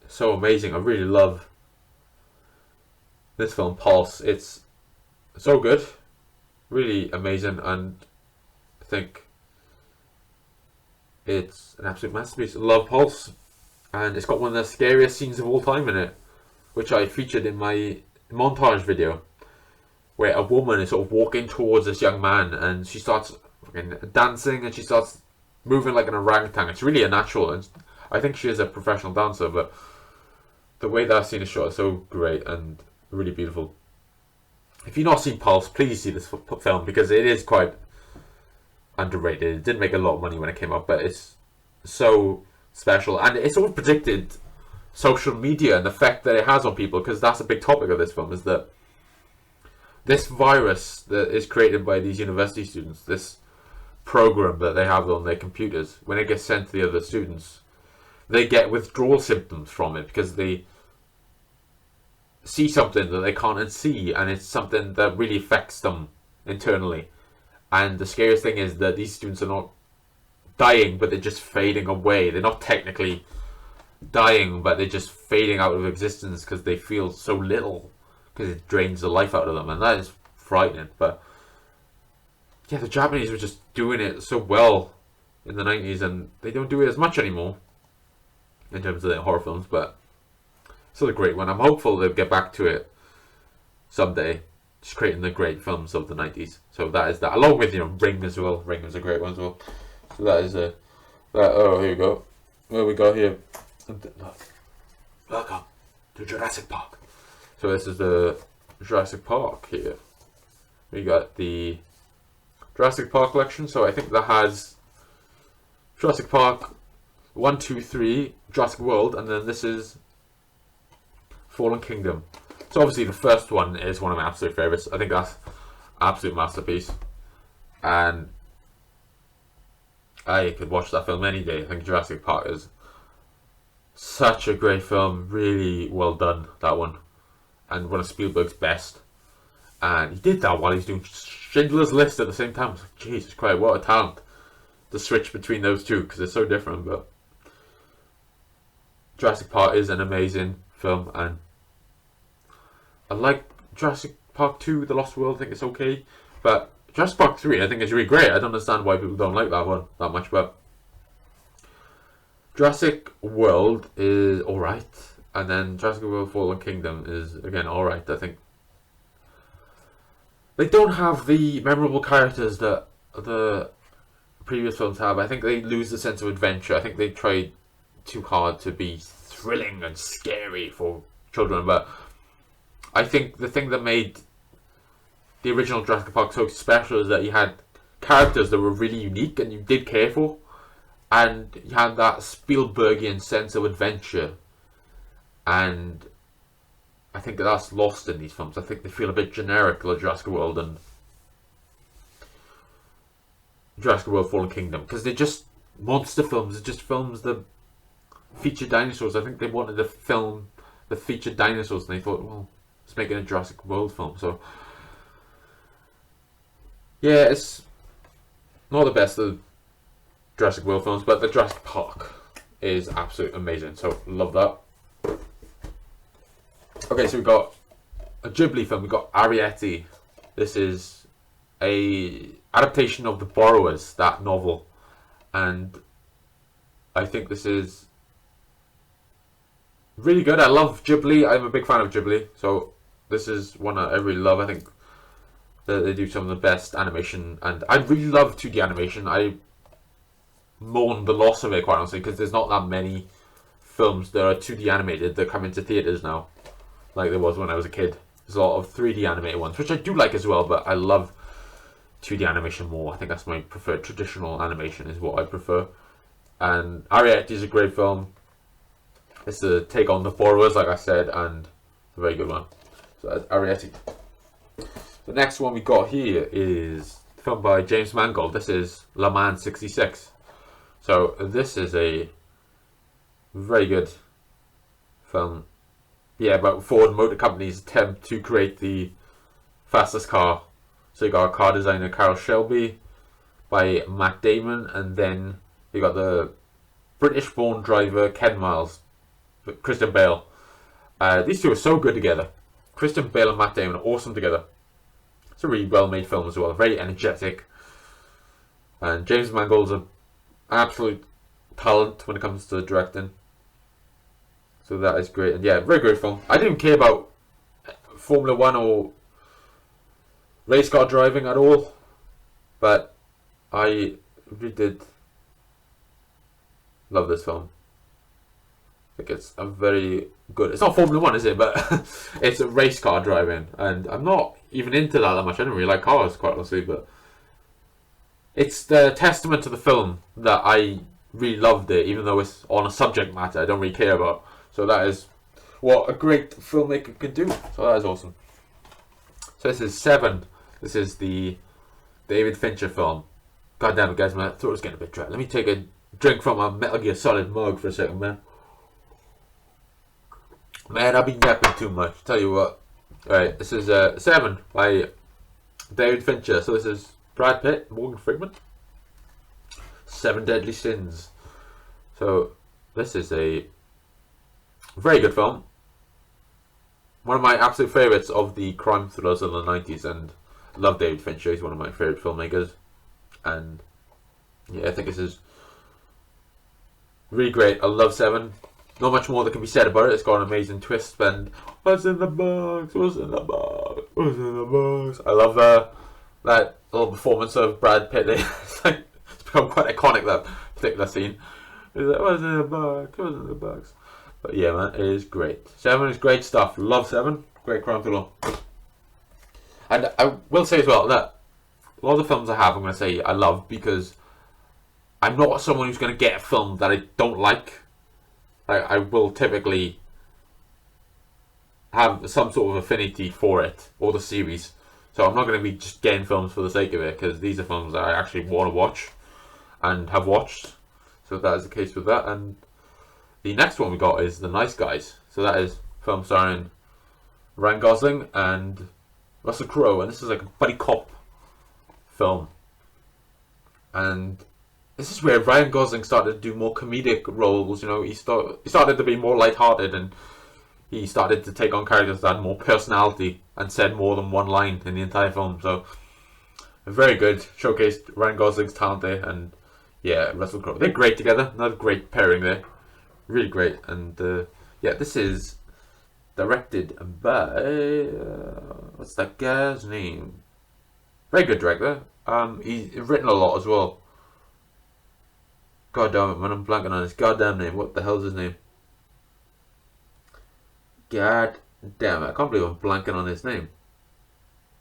so amazing. I really love this film, Pulse. It's so good, really amazing, and I think it's an absolute masterpiece. I love Pulse, and it's got one of the scariest scenes of all time in it, which I featured in my montage video, where a woman is sort of walking towards this young man, and she starts fucking dancing, and she starts moving like an orangutan. It's really unnatural, and I think she is a professional dancer, but the way that scene is shot is so great and really beautiful. If you've not seen Pulse, please see this film, because it is quite underrated. It didn't make a lot of money when it came out, but it's so special, and it sort of predicted social media and the effect that it has on people, because that's a big topic of this film, is that this virus that is created by these university students, this program that they have on their computers, when it gets sent to the other students, they get withdrawal symptoms from it, because they see something that they can't unsee, and it's something that really affects them internally. And the scariest thing is that these students are not dying, but they're just fading away. They're not technically dying, but they're just fading out of existence because they feel so little, because it drains the life out of them, and that is frightening. But yeah, the Japanese were just doing it so well in the 90s, and they don't do it as much anymore in terms of their horror films, but still a great one. I'm hopeful they'll get back to it someday, just creating the great films of the 90s. So that is that, along with, you know, Ring as well. Ring was a great one as well. So that is a oh, here we go. What we got here? Welcome to Jurassic Park. So this is the Jurassic Park here. We got the Jurassic Park collection. So I think that has Jurassic Park 1, 2, 3, Jurassic World, and then this is Fallen Kingdom. So obviously the first one is one of my absolute favourites. I think that's an absolute masterpiece, and I could watch that film any day. I think Jurassic Park is such a great film, really well done, that one, and one of Spielberg's best. And he did that while he's doing Schindler's List at the same time. I was like, Jesus Christ, what a talent to switch between those two, because they're so different. But Jurassic Park is an amazing film, and I like Jurassic Park 2, The Lost World. I think it's okay, but Jurassic Park 3 I think is really great. I don't understand why people don't like that one that much, but Jurassic World is alright, and then Jurassic World Fallen Kingdom is again alright. I think they don't have the memorable characters that the previous films have. I think they lose the sense of adventure. I think they tried too hard to be thrilling and scary for children, but I think the thing that made the original Jurassic Park so special is that you had characters that were really unique and you did care for, and you had that Spielbergian sense of adventure, and I think that's lost in these films. I think they feel a bit generic, like Jurassic World and Jurassic World Fallen Kingdom, because they're just monster films. They're just films that feature dinosaurs. I think they wanted to film that featured dinosaurs, and they thought, well, let's make it a Jurassic World film. So yeah, it's not the best of Jurassic World films, but the Jurassic Park is absolutely amazing. So love that. Okay, so we've got a Ghibli film. We've got Arrietty. This is a adaptation of The Borrowers, that novel, and I think this is really good. I love Ghibli. I'm a big fan of Ghibli, so this is one I really love. I think that they do some of the best animation, and I really love 2D animation. I mourn the loss of it, quite honestly, because there's not that many films that are 2D animated that come into theaters now, like there was when I was a kid. There's a lot of 3D animated ones, which I do like as well, but I love 2D animation more. I think that's my preferred. Traditional animation is what I prefer. And Ahhhh is a great film. It's a take on The Borrowers, like I said, and a very good one. So that's Ahhhh. The next one we got here is a film by James Mangold. This is Le Mans 66. So this is a very good film. Yeah, about Ford Motor Company's attempt to create the fastest car. So you got car designer Carroll Shelby by Matt Damon, and then you got the British-born driver Ken Miles, Christian Bale. These two are so good together. Christian Bale and Matt Damon are awesome together. It's a really well-made film as well, very energetic. And James Mangold's an absolute talent when it comes to directing. So that is great. And yeah, very great film. I didn't care about Formula 1 or race car driving at all, but I really did love this film. I think it's a very good... It's not Formula 1, is it? But it's a race car driving. And I'm not even into that much. I don't really like cars, quite honestly, but it's the testament to the film that I really loved it, even though it's on a subject matter I don't really care about. So that is what a great filmmaker can do. So that is awesome. So this is 7. This is the David Fincher film. God damn it, guys, my throat is getting a bit dry. Let me take a drink from my Metal Gear Solid mug for a second, man. Man, I've been yapping too much. Tell you what. Alright, this is 7 by David Fincher. So this is Brad Pitt, Morgan Freeman. 7 Deadly Sins. So this is a very good film. One of my absolute favourites of the crime thrillers of the 90s, and I love David Fincher. He's one of my favourite filmmakers. And yeah, I think this is really great. I love 7. Not much more that can be said about it. It's got an amazing twist, and what's in the box? What's in the box? What's in the box? I love that little performance of Brad Pitt. It's become quite iconic, that particular scene. He's like, what's in the box? What's in the box? But yeah, man, it is great. 7 is great stuff. Love 7. Great crime thriller. And I will say as well that a lot of the films I have, I'm going to say I love, because I'm not someone who's going to get a film that I don't like. I will typically have some sort of affinity for it, or the series. So I'm not going to be just getting films for the sake of it, because these are films that I actually want to watch and have watched. So that is the case with that. And the next one we got is The Nice Guys. So that is a film starring Ryan Gosling and Russell Crowe, and this is like a buddy cop film. And this is where Ryan Gosling started to do more comedic roles. You know, he started to be more lighthearted, and he started to take on characters that had more personality and said more than one line in the entire film. So very good. Showcased Ryan Gosling's talent there, and yeah, Russell Crowe. They're great together. Another great pairing there. Really great. And yeah, this is directed by what's that guy's name? Very good director. He's written a lot as well. God damn it, man, I'm blanking on his goddamn name. What the hell's his name? God damn it, I can't believe I'm blanking on his name.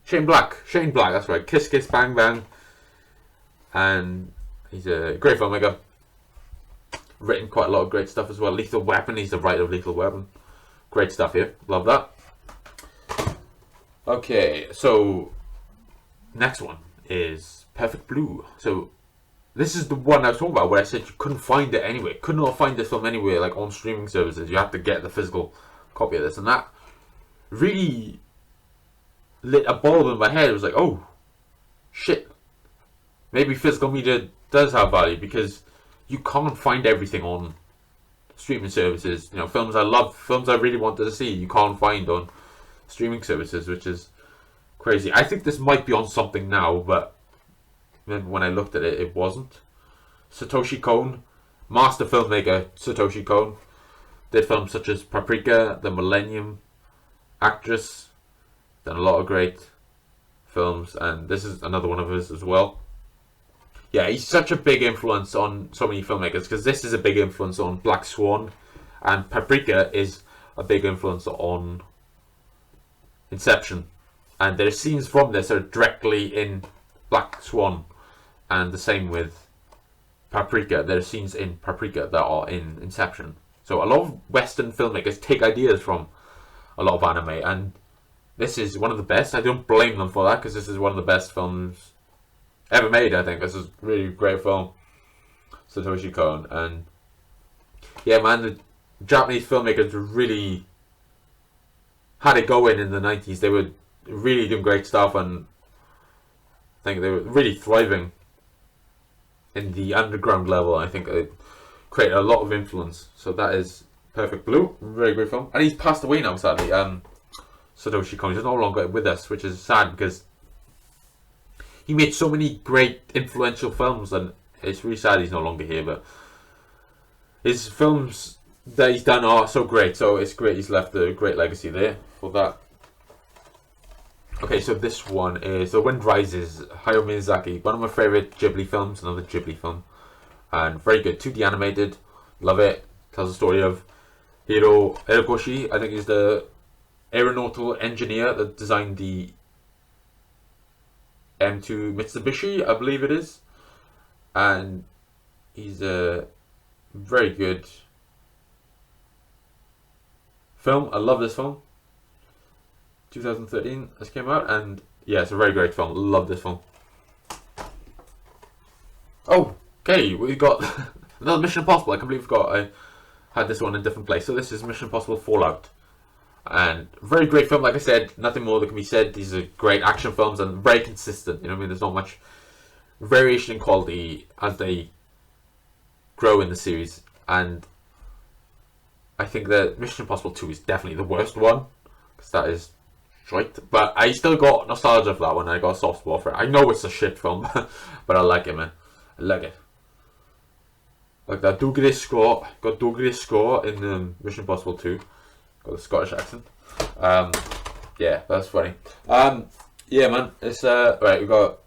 Shane Black, that's right. Kiss Kiss Bang Bang. And he's a great filmmaker. Written quite a lot of great stuff as well. Lethal Weapon, he's the writer of Lethal Weapon. Great stuff here, love that. Okay, so next one is Perfect Blue. So this is the one I was talking about where I said you couldn't find it anywhere. Could not find this film anywhere, like on streaming services. You have to get the physical copy of this, and that really lit a bulb in my head. It was like, oh shit, maybe physical media does have value, because you can't find everything on streaming services. You know, films I love, films I really wanted to see, you can't find on streaming services, which is crazy. I think this might be on something now, but when I looked at it, it wasn't. Satoshi Kon, master filmmaker Satoshi Kon, did films such as Paprika, The Millennium, Actress, done a lot of great films, and this is another one of his as well. Yeah, he's such a big influence on so many filmmakers, because this is a big influence on Black Swan And Paprika is a big influence on Inception, and there's scenes from this are directly in Black Swan, and the same with Paprika. There's scenes in Paprika that are in Inception. So a lot of Western filmmakers take ideas from a lot of anime, and this is one of the best. I don't blame them for that, because this is one of the best films ever made, I think. This is a really great film. Satoshi Kon. And yeah, man, the Japanese filmmakers really had it going in the 90s. They were really doing great stuff, and I think they were really thriving in the underground level. I think it created a lot of influence. So that is Perfect Blue. Very great film. And he's passed away now, sadly. Satoshi Kon is no longer with us, which is sad, because he made so many great influential films, and it's really sad he's no longer here. But his films that he's done are so great, so it's great he's left a great legacy there for that. Okay, so this one is The Wind Rises, Hayao Miyazaki, one of my favourite Ghibli films, another Ghibli film, and very good, 2D animated, love it. Tells the story of Hiro Erogoshi. I think he's the aeronautical engineer that designed the M2 Mitsubishi, I believe it is, and he's a very good film. I love this film. 2013 this came out, and yeah, it's a very great film. Love this film. Oh, okay, we got another Mission Impossible. I completely forgot I had this one in a different place. So this is Mission Impossible Fallout, and very great film. Like I said, nothing more that can be said. These are great action films and very consistent. You know what I mean? There's not much variation in quality as they grow in the series, and I think that Mission Impossible 2 is definitely the worst one, because that is right. But I still got nostalgia for that one. I got a soft spot for it. I know it's a shit film, but I like it, man. I like it. Like that Douglas score. Got Douglas score in Mission Impossible 2. Got a Scottish accent. Yeah, that's funny. Yeah, man. It's right. We got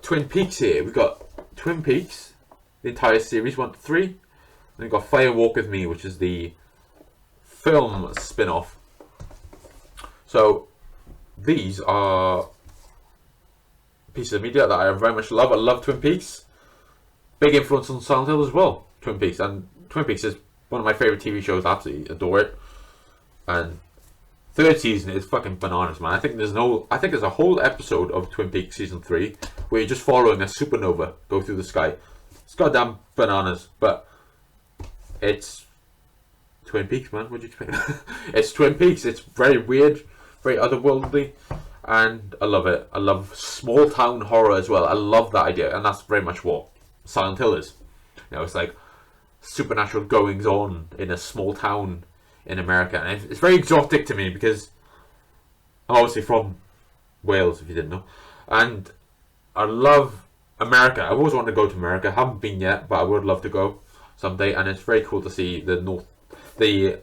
Twin Peaks here. We got Twin Peaks, the entire series 1 to 3. Then we got Fire Walk with Me, which is the film spin-off. So these are pieces of media that I very much love. I love Twin Peaks. Big influence on Silent Hill as well. Twin Peaks, and Twin Peaks is one of my favorite TV shows. I absolutely adore it. And third season is fucking bananas, man. I think there's a whole episode of Twin Peaks season 3 where you're just following a supernova go through the sky. It's goddamn bananas, but it's Twin Peaks, man. What do you expect? It's Twin Peaks. It's very weird, very otherworldly, and I love it. I love small town horror as well. I love that idea, and that's very much what Silent Hill is. You know, it's like supernatural goings on in a small town in America, and it's very exotic to me because I'm obviously from Wales, if you didn't know, and I love America. I always wanted to go to America. I haven't been yet, but I would love to go someday, and it's very cool to see the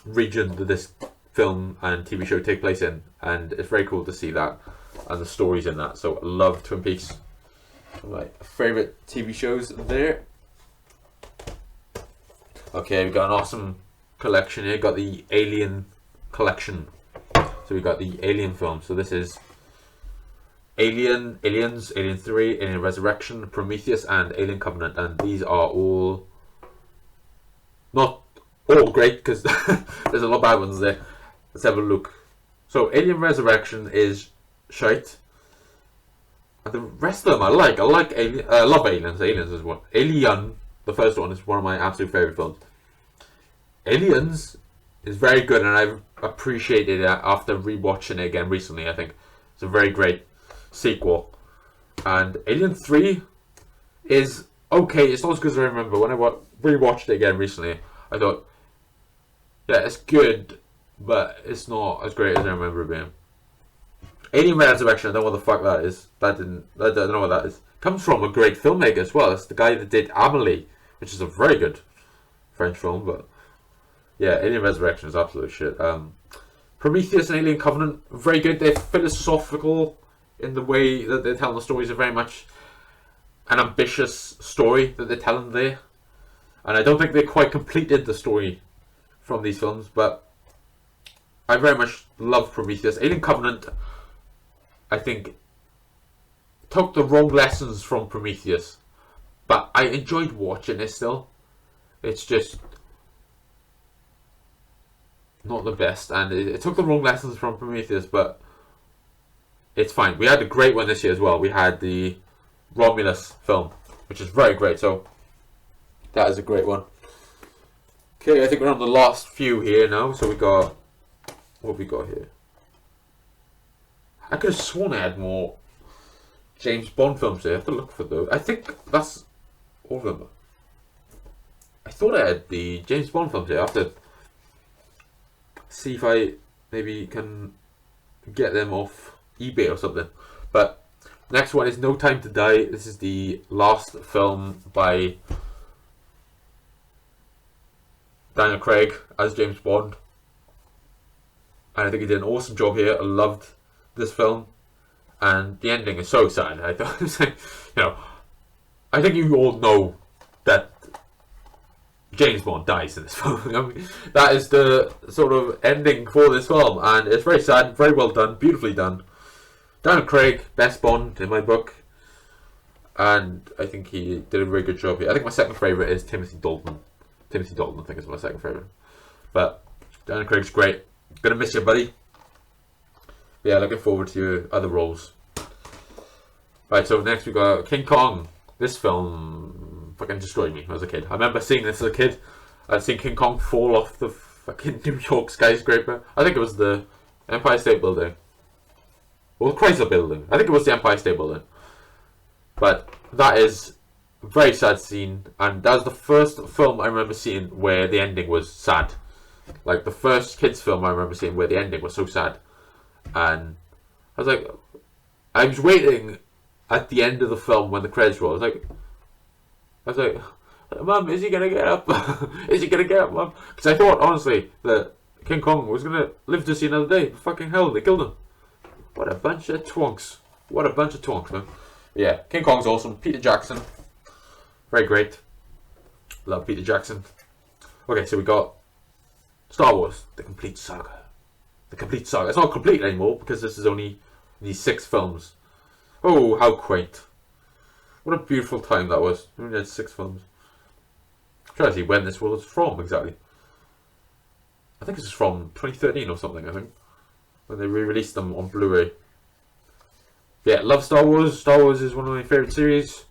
region that this film and TV show take place in, and it's very cool to see that and the stories in that. So I love Twin Peaks. My favourite TV shows there. Okay, we got an awesome collection here. Got the Alien collection. So we got the Alien film. So this is Aliens, Alien 3, Alien Resurrection, Prometheus, and Alien Covenant, and these are all not all great because there's a lot of bad ones there. Let's have a look. So Alien Resurrection is shite, and the rest of them I like. I like Alien. I love Aliens. Aliens is one. Alien, the first one, is one of my absolute favorite films. Aliens is very good, and I've appreciated it after rewatching it again recently. I think it's a very great sequel. And Alien 3 is okay. It's not as good as I remember. When I rewatched it again recently, I thought, yeah, it's good, but it's not as great as I remember it being. Alien Resurrection, I don't know what the fuck that is. I don't know what that is. Comes from a great filmmaker as well. It's the guy that did Amelie, which is a very good French film, but yeah, Alien Resurrection is absolute shit. Prometheus and Alien Covenant, very good. They're philosophical in the way that they're telling the stories. Are very much an ambitious story that they're telling there. And I don't think they quite completed the story from these films, but I very much love Prometheus. Alien Covenant, I think, took the wrong lessons from Prometheus, but I enjoyed watching it still. It's just not the best, and it took the wrong lessons from Prometheus, but it's fine. We had a great one this year as well. We had the Romulus film, which is very great, so that is a great one. Okay, I think we're on the last few here now, so we got, what have we got here? I could have sworn I had more James Bond films here. I have to look for those. I think that's all of them. I thought I had the James Bond films here. I have to see if I maybe can get them off eBay or something. But next one is No Time to Die. This is the last film by Daniel Craig as James Bond, and I think he did an awesome job here. I loved this film, and the ending is so sad. I thought, I think you all know that James Bond dies in this film. I mean, that is the sort of ending for this film, and it's very sad, very well done, beautifully done. Daniel Craig, best Bond in my book, and I think he did a very good job here. I think my second favourite is Timothy Dalton. Timothy Dalton, I think, is my second favourite. But Daniel Craig's great. Gonna miss you, buddy. But yeah, looking forward to your other roles. Right, so next we got King Kong. This film fucking destroyed me as a kid. I remember seeing this as a kid. I'd seen King Kong fall off the fucking New York skyscraper. I think it was the Empire State Building. Or the Chrysler Building. I think it was the Empire State Building. But that is a very sad scene. And that was the first film I remember seeing where the ending was sad. Like the first kids film I remember seeing where the ending was so sad. And I was like, I was waiting at the end of the film when the credits roll. I was like, Mum, is he gonna get up? Is he gonna get up, Mum? Because I thought honestly that King Kong was gonna live to see another day. But fucking hell, they killed him. What a bunch of twonks. What a bunch of twonks, man. But yeah, King Kong's awesome. Peter Jackson, very great. Love Peter Jackson. Okay, so we got Star Wars, the complete saga. The complete saga. It's not complete anymore because this is only these 6 films. Oh, how quaint. What a beautiful time that was. We only had 6 films. I'm trying to see when this was from exactly. I think this is from 2013 or something, I think. When they re-released them on Blu-ray. Yeah, love Star Wars. Star Wars is one of my favourite series.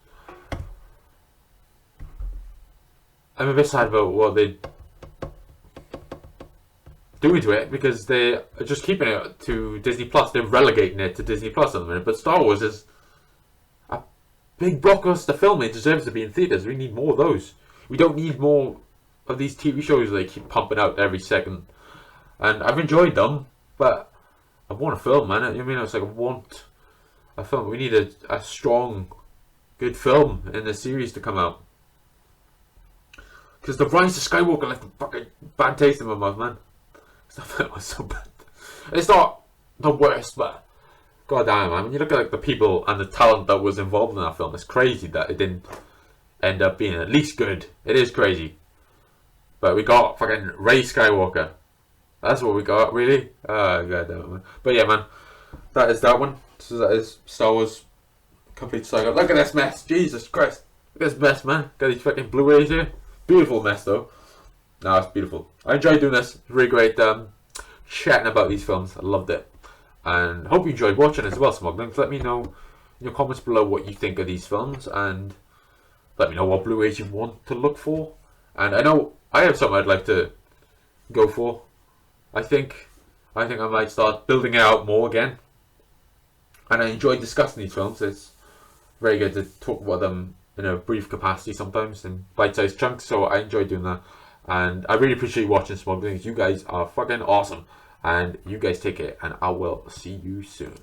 I'm a bit sad about what they doing to it because they are just keeping it to Disney Plus. They're relegating it to Disney Plus at the minute. But Star Wars is a big blockbuster film. It deserves to be in theaters. We need more of those. We don't need more of these TV shows they keep pumping out every second. And I've enjoyed them, but I want a film, man. I mean, it's like I want a film. We need a strong, good film in the series to come out. Because the Rise of Skywalker left a fucking bad taste in my mouth, man. It was so bad. It's not the worst, but god damn, man. When you look at like the people and the talent that was involved in that film, it's crazy that it didn't end up being at least good. It is crazy. But we got fucking Rey Skywalker. That's what we got, really? Oh, god damn it, man. But yeah, man. That is that one. So that is Star Wars complete saga. Look at this mess. Jesus Christ. Look at this mess, man. Got these fucking Blu-rays here. Beautiful mess, though. No, it's beautiful. I enjoyed doing this. It's really great chatting about these films. I loved it. And hope you enjoyed watching as well, Smauglings. Let me know in your comments below what you think of these films. And let me know what Blu-rays you want to look for. And I know I have something I'd like to go for. I think I might start building it out more again. And I enjoy discussing these films. It's very good to talk about them in a brief capacity sometimes in bite-sized chunks. So I enjoy doing that. And I really appreciate you watching, Smauglings. You guys are fucking awesome. And you guys take care. And I will see you soon.